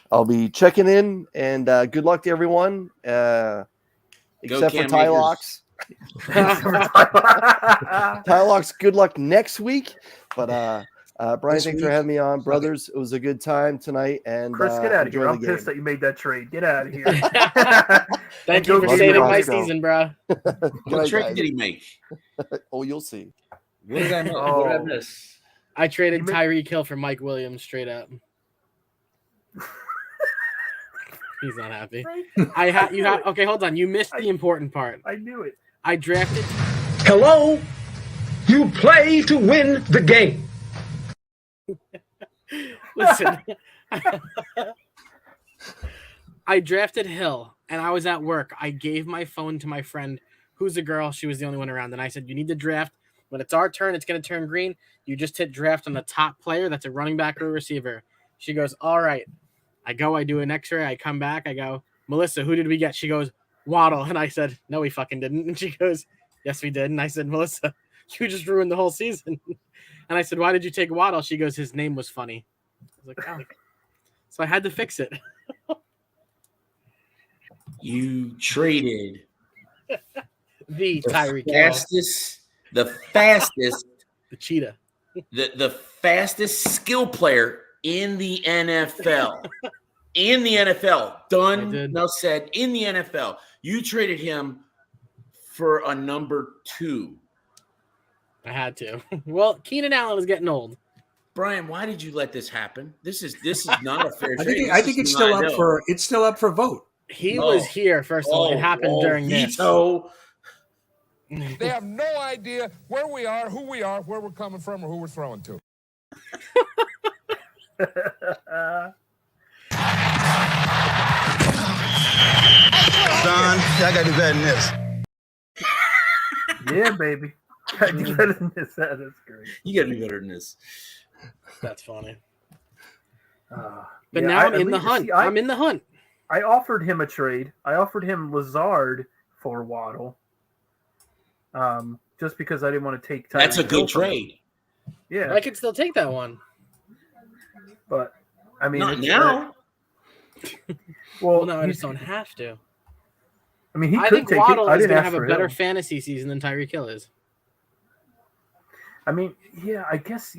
checking in, and good luck to everyone, except for Cam Tylox. Tylox, good luck next week. But Brian, thanks for having me on, brothers. It was a good time tonight, and Chris, get out of here. I'm game. pissed that you made that trade. Get out of here. Thank you for Love saving you, my Rosko. season, bro. What trade did he make? Oh, you'll see. What did I miss? Oh. What did I miss? I traded You ma- Tyreek Hill for Mike Williams straight up. He's not happy. Okay, hold on. You missed the important part. I knew it. I drafted. Hello? You play to win the game. Listen. I drafted Hill, and I was at work. I gave my phone to my friend, who's a girl. She was the only one around, and I said, "You need to draft. When it's our turn, it's going to turn green. You just hit draft on the top player. That's a running back or a receiver." She goes, "All right." I do an X-ray. I come back. I go, "Melissa, who did we get?" She goes, "Waddle." And I said, "No, we fucking didn't." And she goes, "Yes, we did." And I said, "Melissa, you just ruined the whole season." And I said, "Why did you take Waddle?" She goes, "His name was funny." I was like, "Oh." So I had to fix it. You traded The Tyreek Hill, the fastest, the cheetah. the fastest skill player in the NFL. In the NFL. I Done. did. No said. In the NFL. You traded him for a number 2. I had to. Well, Keenan Allen is getting old. Brian, why did you let this happen? This is not a fair I trade. think it's still up for vote. He was here first of all. It happened during veto. this. They have no idea where we are, who we are, where we're coming from, or who we're throwing to. Son, I gotta do better than this. Yeah, baby. I do better than this. That's great. You gotta be better than this. That's funny. But But now I'm in the hunt. I'm in the hunt. I offered him a trade. I offered him Lazard for Waddle. Just because I didn't want to take. That's a Tyreek good Hill from him. trade. Yeah, I could still take that one. but I mean, Not it's, now. Well, no, I just don't have to. I mean, he I could think take Waddle it. I is didn't going to ask have a for better Hill. fantasy season than Tyreek Hill is. I mean, yeah, I guess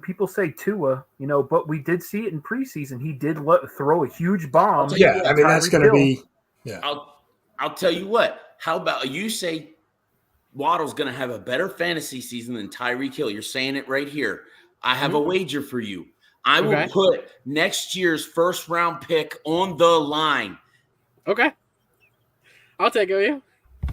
people say Tua, but we did see it in preseason. He did throw a huge bomb. Yeah, I mean that's Tyreek going to Hill. be. Yeah, I'll tell you what. How about you say Waddle's going to have a better fantasy season than Tyreek Hill? You're saying it right here. I have a wager for you. I will put next year's first round pick on the line. Okay. I'll take it with you.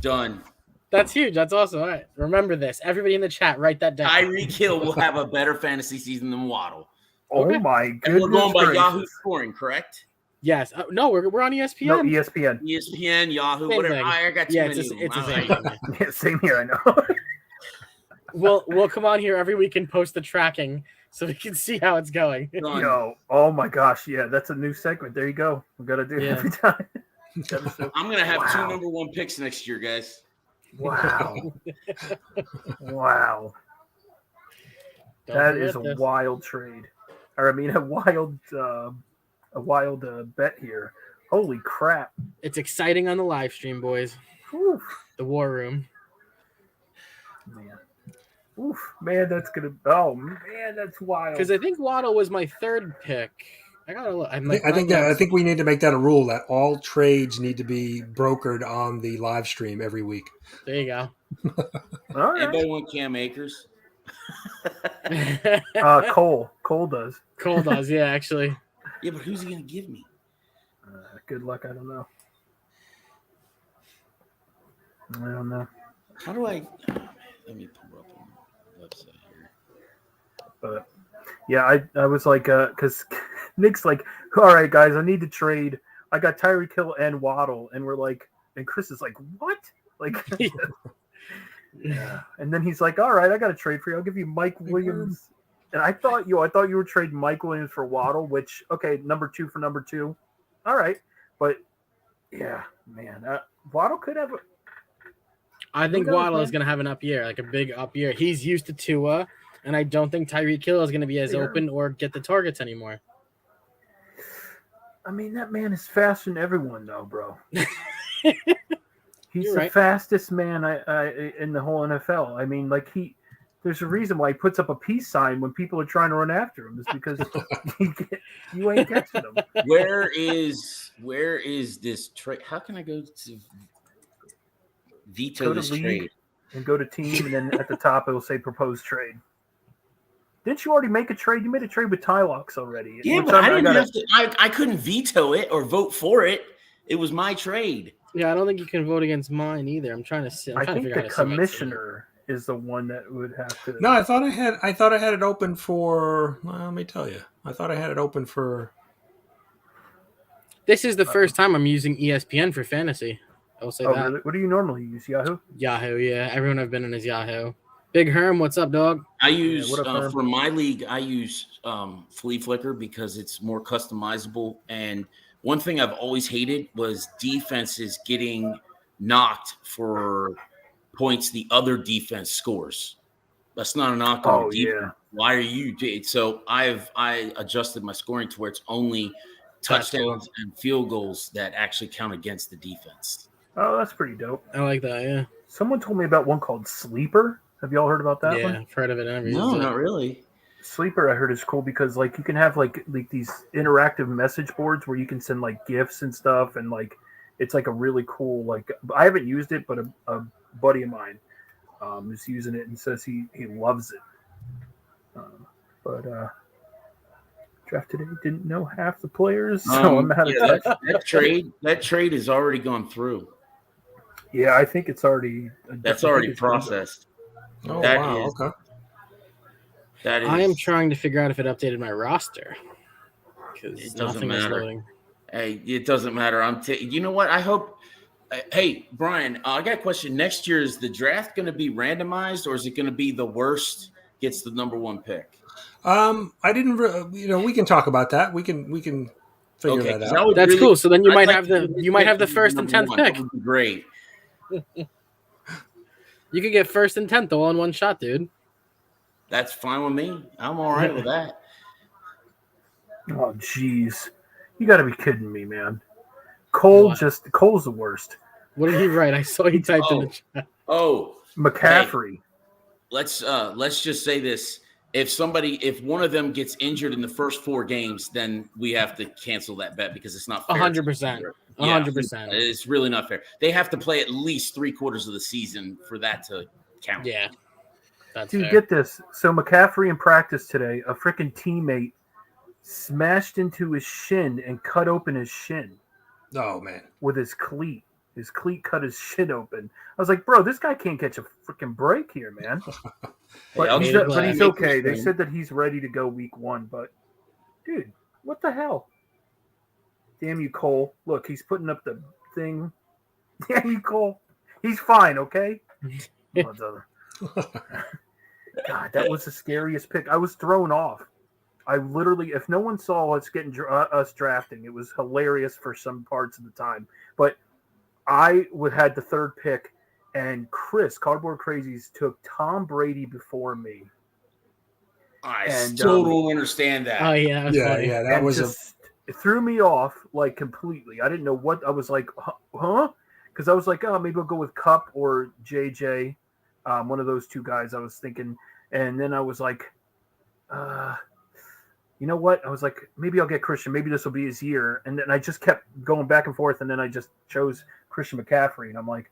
Done. That's huge. That's awesome. All right. Remember this. Everybody in the chat, write that down. Tyreek Hill will have a better fantasy season than Waddle. Oh my goodness! And we're going by gracious. Yahoo scoring, correct? Yes. No, we're on ESPN. No, ESPN. ESPN, Yahoo, Same whatever. thing. I got too Yeah, many. it's the All same. right. Yeah, same here. I know. We'll come on here every week and post the tracking so we can see how it's going. Done. Yo, oh my gosh, yeah, that's a new segment. There you go. We got to do it Yeah. every time. So, I'm going to have Wow. 2 number 1 picks next year, guys. wow, wow, Don't that forget is a this. wild trade. Or I mean, a wild bet here. Holy crap! It's exciting on the live stream, boys. Whew, The war room. man. Oof, man, that's gonna. Oh man, that's wild. Because I think Waddle was my third pick. I gotta look. I think we need to make that a rule that all trades need to be brokered on the live stream every week. There you go. All right. Anybody want Cam Akers? Cole does. Cole does, yeah, actually. Yeah, but who's he going to give me? Good luck. I don't know. I don't know. How do I? Oh, man, let me pull up on the website here. But yeah, I was like, because Nick's like, all right, guys, I need to trade. I got Tyreek Hill and Waddle, and we're like, and Chris is like, what? Like, yeah. And then he's like, all right, I got a trade for you. I'll give you Mike Williams And I thought you were trading Mike Williams for Waddle, which okay, number 2 for number 2, all right, but yeah, man, Waddle could have. I think Waddle is going to have an up year, like a big up year. He's used to Tua, and I don't think Tyreek Hill is going to be as open or get the targets anymore. I mean, that man is faster than everyone, though, bro. He's You're the right. fastest man in the whole NFL. I mean, like there's a reason why he puts up a peace sign when people are trying to run after him. It's because you ain't catching him. Where is this trade? How can I go to veto this trade? And go to team, and then at the top it'll say proposed trade. Didn't you already make a trade? You made a trade with Tylox already. Yeah, but I didn't have to. I couldn't veto it or vote for it. It was my trade. Yeah, I don't think you can vote against mine either. I'm trying to see. I think the commissioner is the one that would have to. No, I thought I had it open for. Well, let me tell you, I thought I had it open for. This is the first time I'm using ESPN for fantasy. I'll say that. Really? What do you normally use? Yahoo? Yahoo, yeah. Everyone I've been in is Yahoo. Big Herm, what's up, dog? I use for my league. I use Flea Flicker because it's more customizable. And one thing I've always hated was defenses getting knocked for points the other defense scores. That's not a knock on the defense. Yeah. Why are you? So I adjusted my scoring to where it's only touchdowns and field goals that actually count against the defense. Oh, that's pretty dope. I like that. Yeah. Someone told me about one called Sleeper. Have y'all heard about that one? Yeah, I've heard of it. No, not really. Sleeper, I heard, is cool because like you can have like these interactive message boards where you can send like GIFs and stuff, and like it's like a really cool. Like I haven't used it, but a buddy of mine is using it and says he loves it. But draft today didn't know half the players, so I'm out of touch. That trade has already gone through. Yeah, I think it's already. That's already processed. Oh, wow. Okay. That is. I am trying to figure out if it updated my roster because nothing is loading. Hey, it doesn't matter. You know what? I hope. Hey, Brian, I got a question. Next year, is the draft going to be randomized, or is it going to be the worst gets the number 1 pick? I didn't. We can talk about that. We can figure that out. That's cool. So then you might have the first and 10th pick. That would be great. You could get first and 10th all in one shot, dude. That's fine with me. I'm all right with that. Oh, jeez. You got to be kidding me, man. Cole's the worst. What did he write? I saw he typed in the chat. Oh, McCaffrey. Hey, let's just say this. If one of them gets injured in the first 4 games, then we have to cancel that bet because it's not fair. 100%. 100%. It's really not fair. They have to play at least 3/4 of the season for that to count. Yeah. That's Dude, fair. get this. So McCaffrey in practice today, a freaking teammate smashed into his shin and cut open his shin. Oh, man. With his cleat. His cleat cut his shin open. I was like, bro, this guy can't catch a freaking break here, man. But he's okay. They said that he's ready to go week 1. But, dude, what the hell? Damn you, Cole. Look, he's putting up the thing. Damn you, Cole. He's fine, okay? God, that was the scariest pick. I was thrown off. I literally, if no one saw us drafting, it was hilarious for some parts of the time. But I had the 3rd pick, and Cardboard Crazies took Tom Brady before me. I still don't understand that. Oh, yeah. Yeah, that was it threw me off like completely. I didn't know what I was like, huh? Because I was like, oh, maybe I'll go with Cup or JJ, one of those 2 guys I was thinking. And then I was like, you know what? I was like, maybe I'll get Christian. Maybe this will be his year. And then I just kept going back and forth. And then I just chose Christian McCaffrey. And I'm like,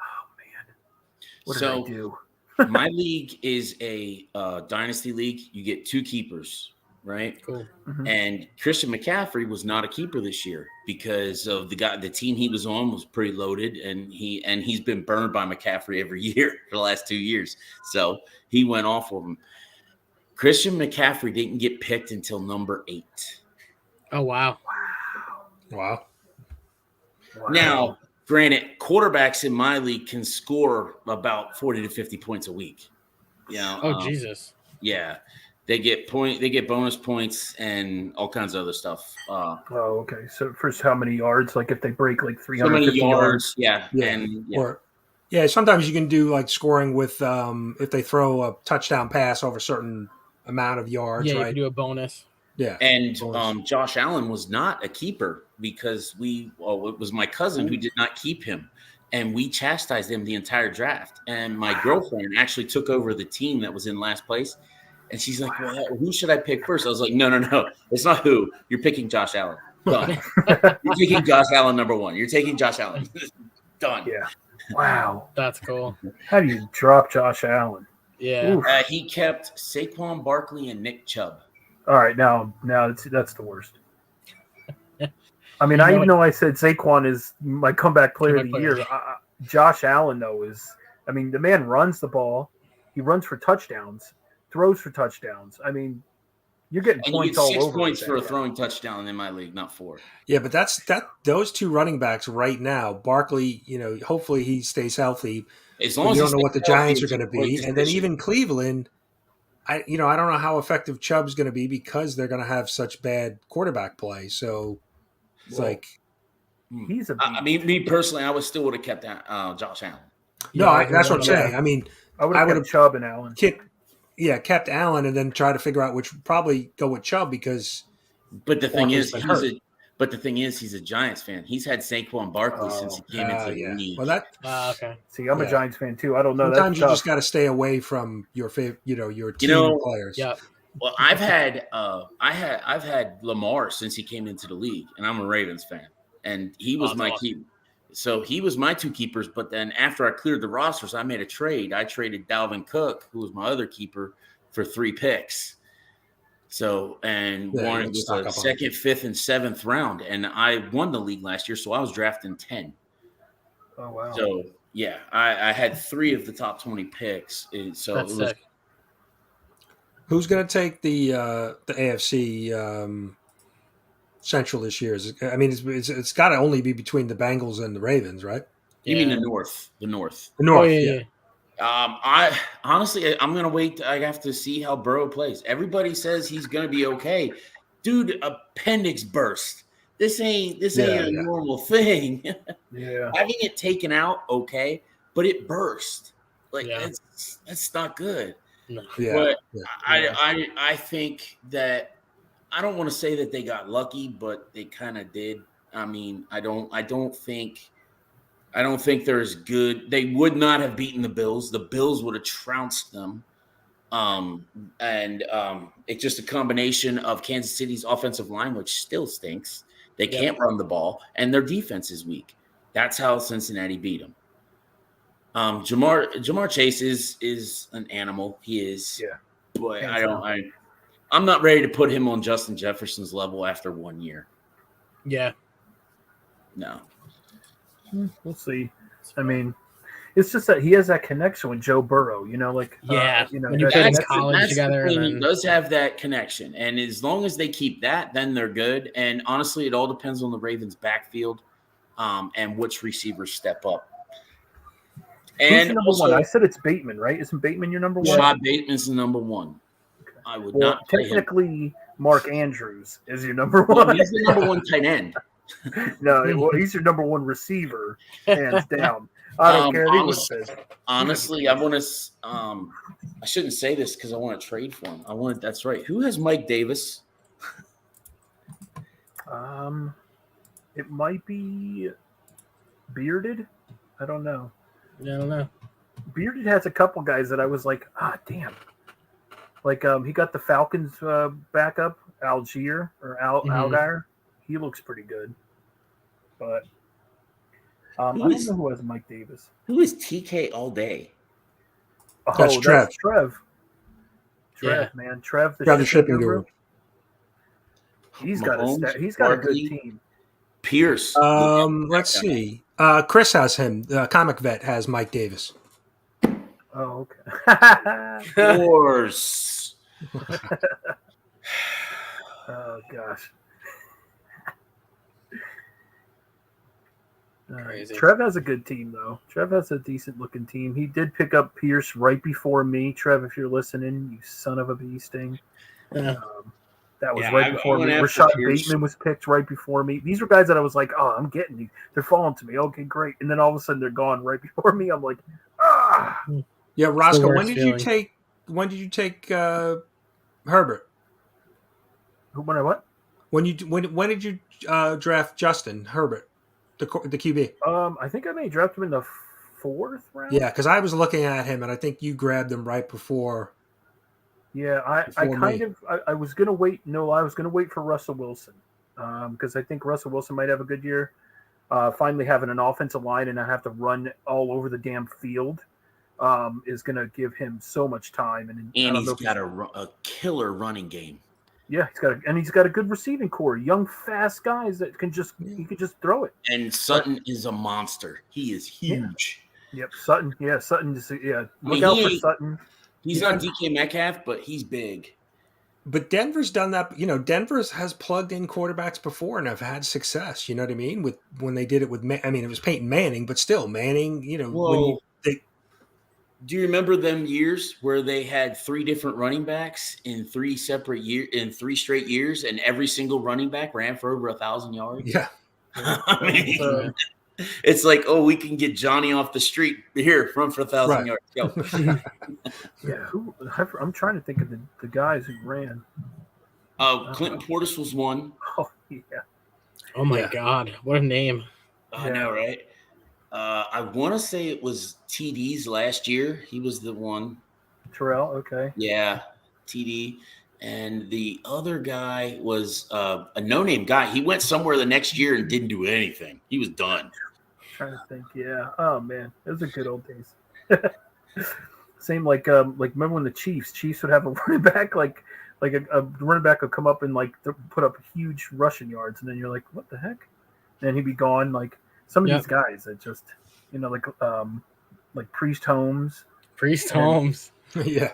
oh, man, what did I do? My league is a dynasty league. You get 2 keepers, right? Cool. Mm-hmm. And Christian McCaffrey was not a keeper this year because of the team he was on was pretty loaded, and he's been burned by McCaffrey every year for the last 2 years. So he went off of him. Christian McCaffrey didn't get picked until number 8. Oh, wow. Wow. Now, granted, quarterbacks in my league can score about 40 to 50 points a week. Oh, Jesus. Yeah. They get bonus points and all kinds of other stuff. Okay. So first, how many yards? Like if they break like So many 350 yards, yards. Yeah. Sometimes you can do like scoring with if they throw a touchdown pass over a certain amount of yards, Yeah, you right? can do a bonus. Yeah. And Josh Allen was not a keeper because it was my cousin who did not keep him. And we chastised him the entire draft. And my girlfriend actually took over the team that was in last place. And she's like, well, who should I pick first? I was like, no. It's not who. You're picking Josh Allen. Done. You're taking Josh Allen number 1. You're taking Josh Allen. Done. Yeah. Wow. That's cool. How do you drop Josh Allen? Yeah. He kept Saquon Barkley and Nick Chubb. All right. Now that's the worst. I mean, even though I said Saquon is my comeback player of the year, Josh Allen, though, is – I mean, the man runs the ball. He runs for touchdowns, throws for touchdowns. I mean, you're getting points all over. 6 points for a throwing touchdown in my league, not 4. Yeah, but those two running backs right now, Barkley, hopefully he stays healthy. As long as you don't know what the Giants are going to be. And then even Cleveland, I don't know how effective Chubb's going to be because they're going to have such bad quarterback play. So – it's he's me personally, I would have kept Josh Allen. No, that's what I'm saying. I mean, I would have kept Chubb and Allen. Kept Allen and then try to figure out which probably go with Chubb because. But the thing is, he's a Giants fan. He's had Saquon Barkley since he came into the league. Well, okay. See, I'm a Giants fan too. I don't know. Sometimes you just got to stay away from your favorite, your team players. Yeah. Well, I've had Lamar since he came into the league, and I'm a Ravens fan, and he was my keeper. So he was my 2 keepers. But then after I cleared the rosters, I made a trade. I traded Dalvin Cook, who was my other keeper, for 3 picks. So one it was a second, 5th, and 7th round, and I won the league last year. So I was drafting 10. Oh wow! So yeah, I had 3 of the top 20 picks. So that's it was. Sick. Who's going to take the AFC Central this year? I mean, it's got to only be between the Bengals and the Ravens, right? You mean the North? The North. The North. Oh, yeah. I honestly, I'm gonna wait. I have to see how Burrow plays. Everybody says he's gonna be okay. Dude, appendix burst. This ain't a normal thing. Yeah. Having it taken out, okay, but it burst. That's not good. No. Yeah. But I think that I don't want to say that they got lucky, but they kind of did. I mean, I don't think they're as good. They would not have beaten the Bills. The Bills would have trounced them. It's just a combination of Kansas City's offensive line, which still stinks. They can't run the ball, and their defense is weak. That's how Cincinnati beat them. Jamar Chase is an animal. He is. Yeah. But I'm not ready to put him on Justin Jefferson's level after 1 year. Yeah. No. We'll see. I mean, it's just that he has that connection with Joe Burrow, when you played in college together. He does have that connection. And as long as they keep that, then they're good. And honestly, it all depends on the Ravens' backfield and which receivers step up. And number 1? I said it's Bateman, right? Isn't Bateman your number 1? Rashad Bateman's the number 1. Okay. I would not play technically him. Mark Andrews is your number 1. Well, he's the number 1 tight end. No, he's your number 1 receiver, hands down. I don't care what says. Honestly, I want to. I shouldn't say this because I want to trade for him. That's right. Who has Mike Davis? It might be Bearded. I don't know. Yeah, I don't know. Bearded has a couple guys that I was like, damn. Like he got the Falcons backup, Algier or Algier. He looks pretty good. But I don't know who has Mike Davis. Who is TK all day? Oh, that's Trev. Trev, man. Trev the shipping guru. He's got a good team. Pierce. Let's see. Chris has him. The comic vet has Mike Davis. Oh, okay. Yours. Oh gosh. Crazy. Trev has a good team, though. Trev has a decent-looking team. He did pick up Pierce right before me. Trev, if you're listening, you son of a bee sting. That was right before me. Rashad Bateman was picked right before me. These were guys that I was like, oh, I'm getting these. They're falling to me. Okay, great. And then all of a sudden they're gone right before me. I'm like, ah. Yeah, Rosko, when did you take Herbert? When I what? When did you draft Justin Herbert, the QB? I think I may draft him in the 4th round. Yeah, because I was looking at him, and I think you grabbed him right before. Yeah, I was gonna wait. No, I was gonna wait for Russell Wilson because I think Russell Wilson might have a good year. Finally, having an offensive line and not have to run all over the damn field is gonna give him so much time. And he's got a killer running game. Yeah, he's got a good receiving core. Young, fast guys that can just throw it. And Sutton is a monster. He is huge. Yeah. Yep, Sutton. Yeah, Sutton. Look out for Sutton. He's not DK Metcalf, but he's big. But Denver's done that. You know, Denver's has plugged in quarterbacks before and have had success. You know what I mean? When they did it with, it was Peyton Manning, but still Manning. You know, do you remember them years where they had 3 different running backs in 3 straight years, and every single running back ran for over 1,000 yards? Yeah. I mean, it's like, oh, we can get Johnny off the street here, run for 1,000 yards. Go. Yeah, I'm trying to think of the guys who ran. Clinton Portis was one. Oh yeah. Oh my God, what a name! I know, right? I want to say it was TD's last year. He was the one. Terrell, okay. Yeah, TD. And the other guy was a no-name guy. He went somewhere the next year and didn't do anything. He was done. I'm trying to think, yeah. Oh, man. Those are good old days. Same like remember when the Chiefs would have a running back, like a running back would come up and put up huge rushing yards, and then you're like, what the heck? And he'd be gone. Like some of these guys that just, like Priest Holmes. Yeah.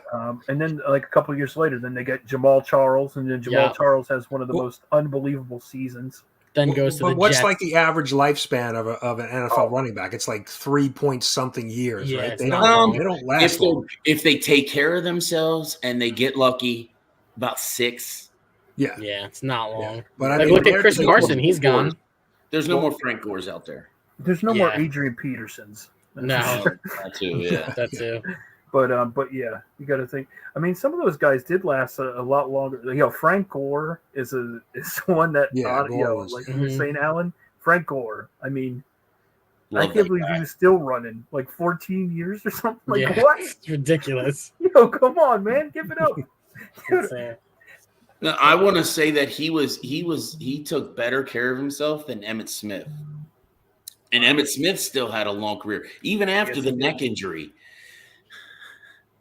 And then a couple of years later, then they get Jamal Charles, and then Jamal Charles has one of the most unbelievable seasons. Then goes to the what's Jets. like the average lifespan of an NFL running back? It's like 3-point-something years, right? They don't last long. If they take care of themselves and they get lucky, about 6. Yeah. Yeah, it's not long. Yeah. But look at Chris Carson. He's gone. There's no more Frank Gores out there. There's no more Adrian Petersons. No. That too, yeah. That too. But yeah, you got to think. I mean, some of those guys did last a lot longer. Frank Gore is one that like you were saying, Alan. Frank Gore. I mean, I can't believe he was still running like 14 years or something. Like what? It's ridiculous. Come on, man, give it up. Now, I want to say that he took better care of himself than Emmitt Smith, and Emmitt Smith still had a long career even after the neck injury.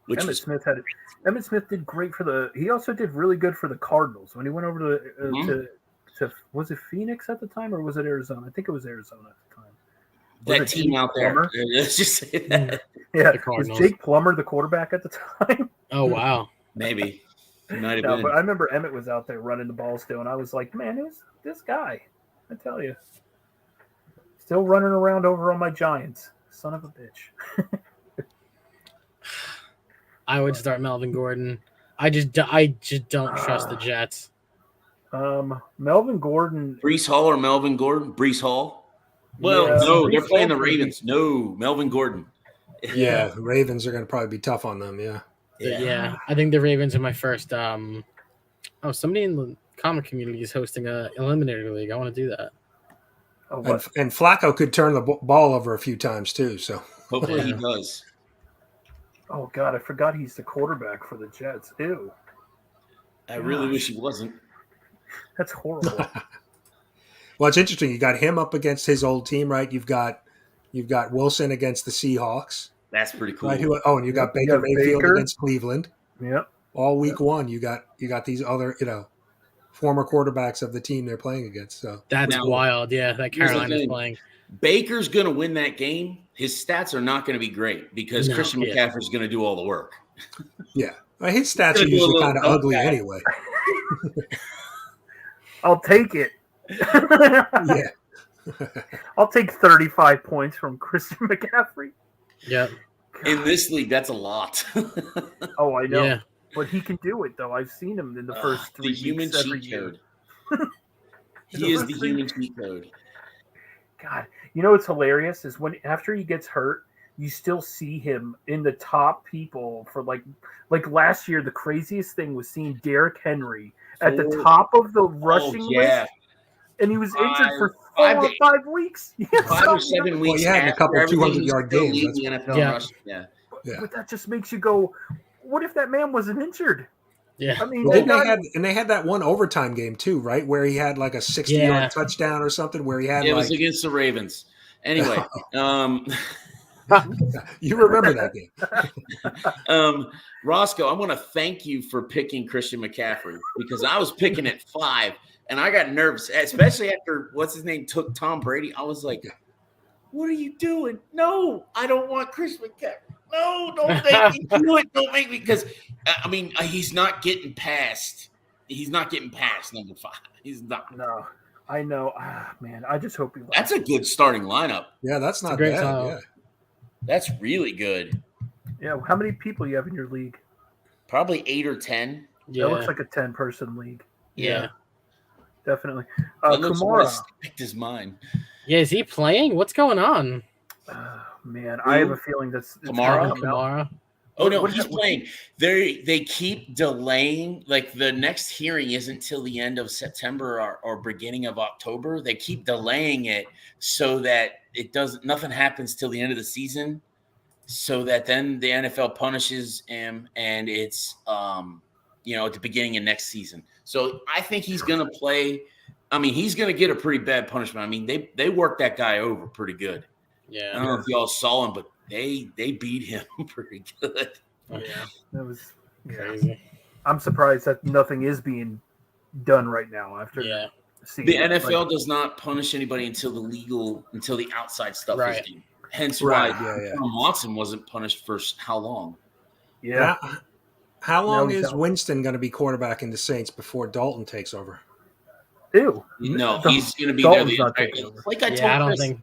Emmitt Smith did great he also did really good for the Cardinals when he went over to was it Phoenix at the time or was it Arizona? I think it was Arizona at the time. That team out there. Let's just say that. Yeah, was Jake Plummer the quarterback at the time? Oh wow, maybe. Might have been. But I remember Emmitt was out there running the ball still, and I was like, man, who's this guy? I tell you, still running around over on my Giants, son of a bitch. I would start Melvin Gordon. I just don't trust the Jets. Melvin Gordon. Breece Hall or Melvin Gordon? Breece Hall? Well, no, they're playing the Ravens. No, Melvin Gordon. Yeah, the Ravens are going to probably be tough on them, Yeah, I think the Ravens are my first. Somebody in the comic community is hosting a Eliminator League. I want to do that. And Flacco could turn the ball over a few times too. So hopefully he does. Oh God, I forgot he's the quarterback for the Jets. Ew. I really wish he wasn't. That's horrible. Well, it's interesting. You got him up against his old team, right? You've got Wilson against the Seahawks. That's pretty cool. Right? And you got Baker Mayfield against Cleveland. Yep. All week one, you got these other, former quarterbacks of the team they're playing against. So that's wild. Yeah, that Carolina's playing. Baker's going to win that game. His stats are not going to be great because Christian McCaffrey's going to do all the work. Yeah. Well, his stats are usually kind of ugly anyway. I'll take it. Yeah. I'll take 35 points from Christian McCaffrey. Yeah. In this league, that's a lot. Oh, I know. Yeah. But he can do it, though. I've seen him in the first 3 the human weeks every cheat year. code. He is the human cheat code. God, you know what's hilarious is when after he gets hurt, you still see him in the top people for like last year. The craziest thing was seeing Derrick Henry at the top of the rushing list, and he was injured for 4 or 5 weeks. Yeah, 5 or 7 weeks. Well, you had a couple after everything, 200-yard he's still games. leading the NFL Yeah. rushing. Yeah. But that just makes you go, what if that man wasn't injured? Yeah. I mean, Well, they had that one overtime game too, right? Where he had like a 60-yard touchdown or something. Where he had It was against the Ravens. Anyway, you remember that game? Rosko, I want to thank you for picking Christian McCaffrey because I was picking at 5 and I got nervous, especially after what's his name took Tom Brady. I was like, "What are you doing? No, I don't want Christian McCaffrey. No, don't make me do it. Don't make me because I mean he's not getting past. He's not getting past number 5. He's not. No, I know. Man, I just hope he. That's a good starting lineup. Yeah, that's not bad. Yeah. That's really good. Yeah, how many people you have in your league? Probably 8 or 10. Yeah, that looks like a 10-person league. Yeah, definitely. Kamara picked his mind. Yeah, is he playing? What's going on? Man, I have a feeling that's Kamara. Oh no, he's playing. They keep delaying. Like the next hearing isn't till the end of September or beginning of October. They keep delaying it so that nothing happens till the end of the season, so that then the NFL punishes him and it's at the beginning of next season. So I think he's gonna play. I mean, he's gonna get a pretty bad punishment. I mean, they worked that guy over pretty good. Yeah, I don't know if y'all saw him, but they beat him pretty good. Yeah, that was crazy. I'm surprised that nothing is being done right now after seeing the NFL does not punish anybody until the outside stuff is done. Hence why Tom Watson wasn't punished for how long? Yeah. How long is Winston going to be quarterback in the Saints before Dalton takes over? Ew. No, he's going to be there the entire. Like I told I don't Chris, think.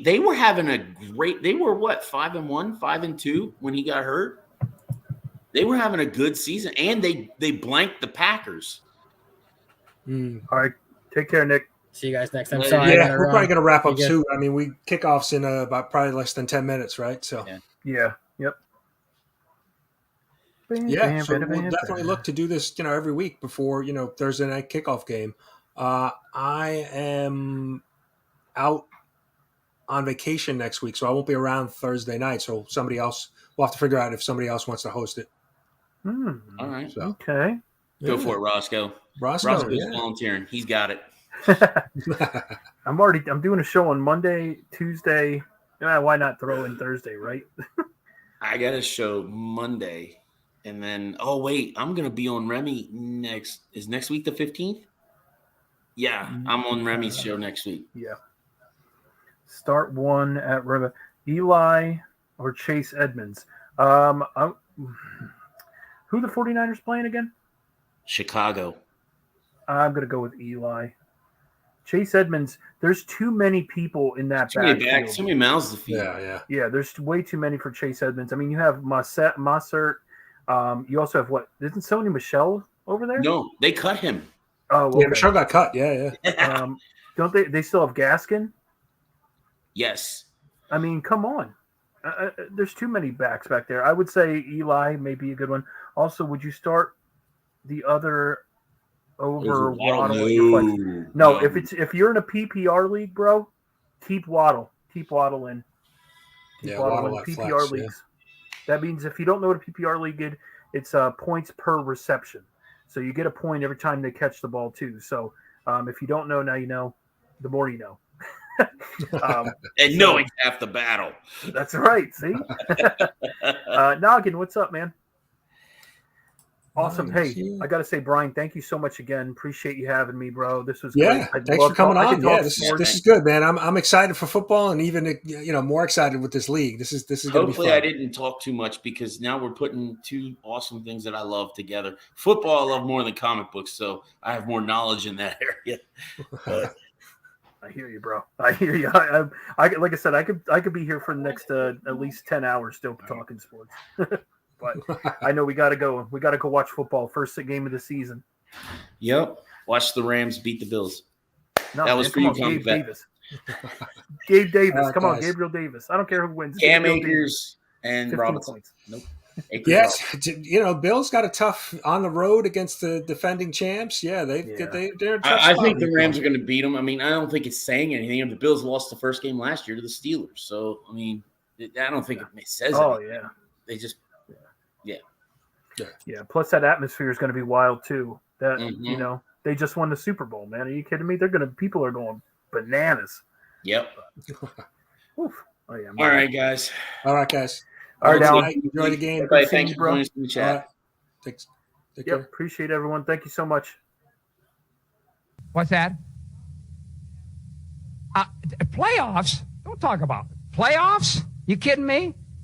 They were having a great. They were 5-1, 5-2 when he got hurt. They were having a good season, and they blanked the Packers. All right, take care, Nick. See you guys next time. Sorry, we're probably going to wrap up soon. I mean, we kickoffs in about probably less than 10 minutes, right? So yeah, yep. Yeah, so we'll definitely look to do this, every week before Thursday night kickoff game. I am out on vacation next week, so I won't be around Thursday night. So we'll have to figure out if somebody else wants to host it. All right. So, okay. Go for it, Rosko. Rosko's volunteering. He's got it. I'm doing a show on Monday, Tuesday. Why not throw in Thursday, right? I got a show Monday. And then, I'm going to be on Remy next week the 15th? Yeah, I'm on Remy's show next week. Yeah. Start one at Remy. Eli or Chase Edmonds? Who the 49ers playing again? Chicago. I'm going to go with Eli. Chase Edmonds, there's too many people in that backfield. Too many mouths to feed. Yeah, there's way too many for Chase Edmonds. I mean, you have Mossert. You also have isn't Sony Michel over there? No, they cut him. Oh, okay. Yeah, Michel got cut. Yeah. Don't they still have Gaskin? Yes. I mean, come on. There's too many backs back there. I would say Eli may be a good one. Also, would you start the other over Waddle? No, if you're in a PPR league, bro, keep Waddle. Keep Waddle in. Waddle in PPR leagues. That means if you don't know what a PPR league is, it's points per reception. So you get a point every time they catch the ball too. So if you don't know, now you know. The more you know. And knowing half the battle. That's right. See? Noggin, what's up, man? Awesome. Hey, I got to say, Brian, thank you so much again. Appreciate you having me, bro. This was great. Thanks for coming on. Yeah, this is good, man. I'm excited for football and even more excited with this league. This is going to be fun. Hopefully I didn't talk too much because now we're putting two awesome things that I love together. Football I love more than comic books, so I have more knowledge in that area. I hear you, bro. I hear you. I like I said, I could be here for the next at least 10 hours still talking sports. But I know we got to go. We got to go watch football. First game of the season. Yep. Watch the Rams beat the Bills. No, that was for you, Gabe Davis. Gabe Davis. Come on, Gabriel Davis. I don't care who wins. Cam Gabriel Akers and 15 Robinson. points. Nope. Yes, Bill's got a tough on the road against the defending champs. Yeah, they're a tough I spot. think the Rams are going to beat them. I mean, I don't think it's saying anything. The Bills lost the first game last year to the Steelers, so I mean, I don't think it says. Oh anything. yeah, they just yeah. Plus that atmosphere is going to be wild too. That they just won the Super Bowl, man. Are you kidding me? People are going bananas. Yep. Oof. Oh yeah. All right, guys. All right, guys. All right, Alan. Enjoy the game. Everybody, thanks for joining us in the chat. Right. Thanks. Take Yep. care. Appreciate everyone. Thank you so much. What's that? Playoffs? Don't talk about it. Playoffs? You kidding me?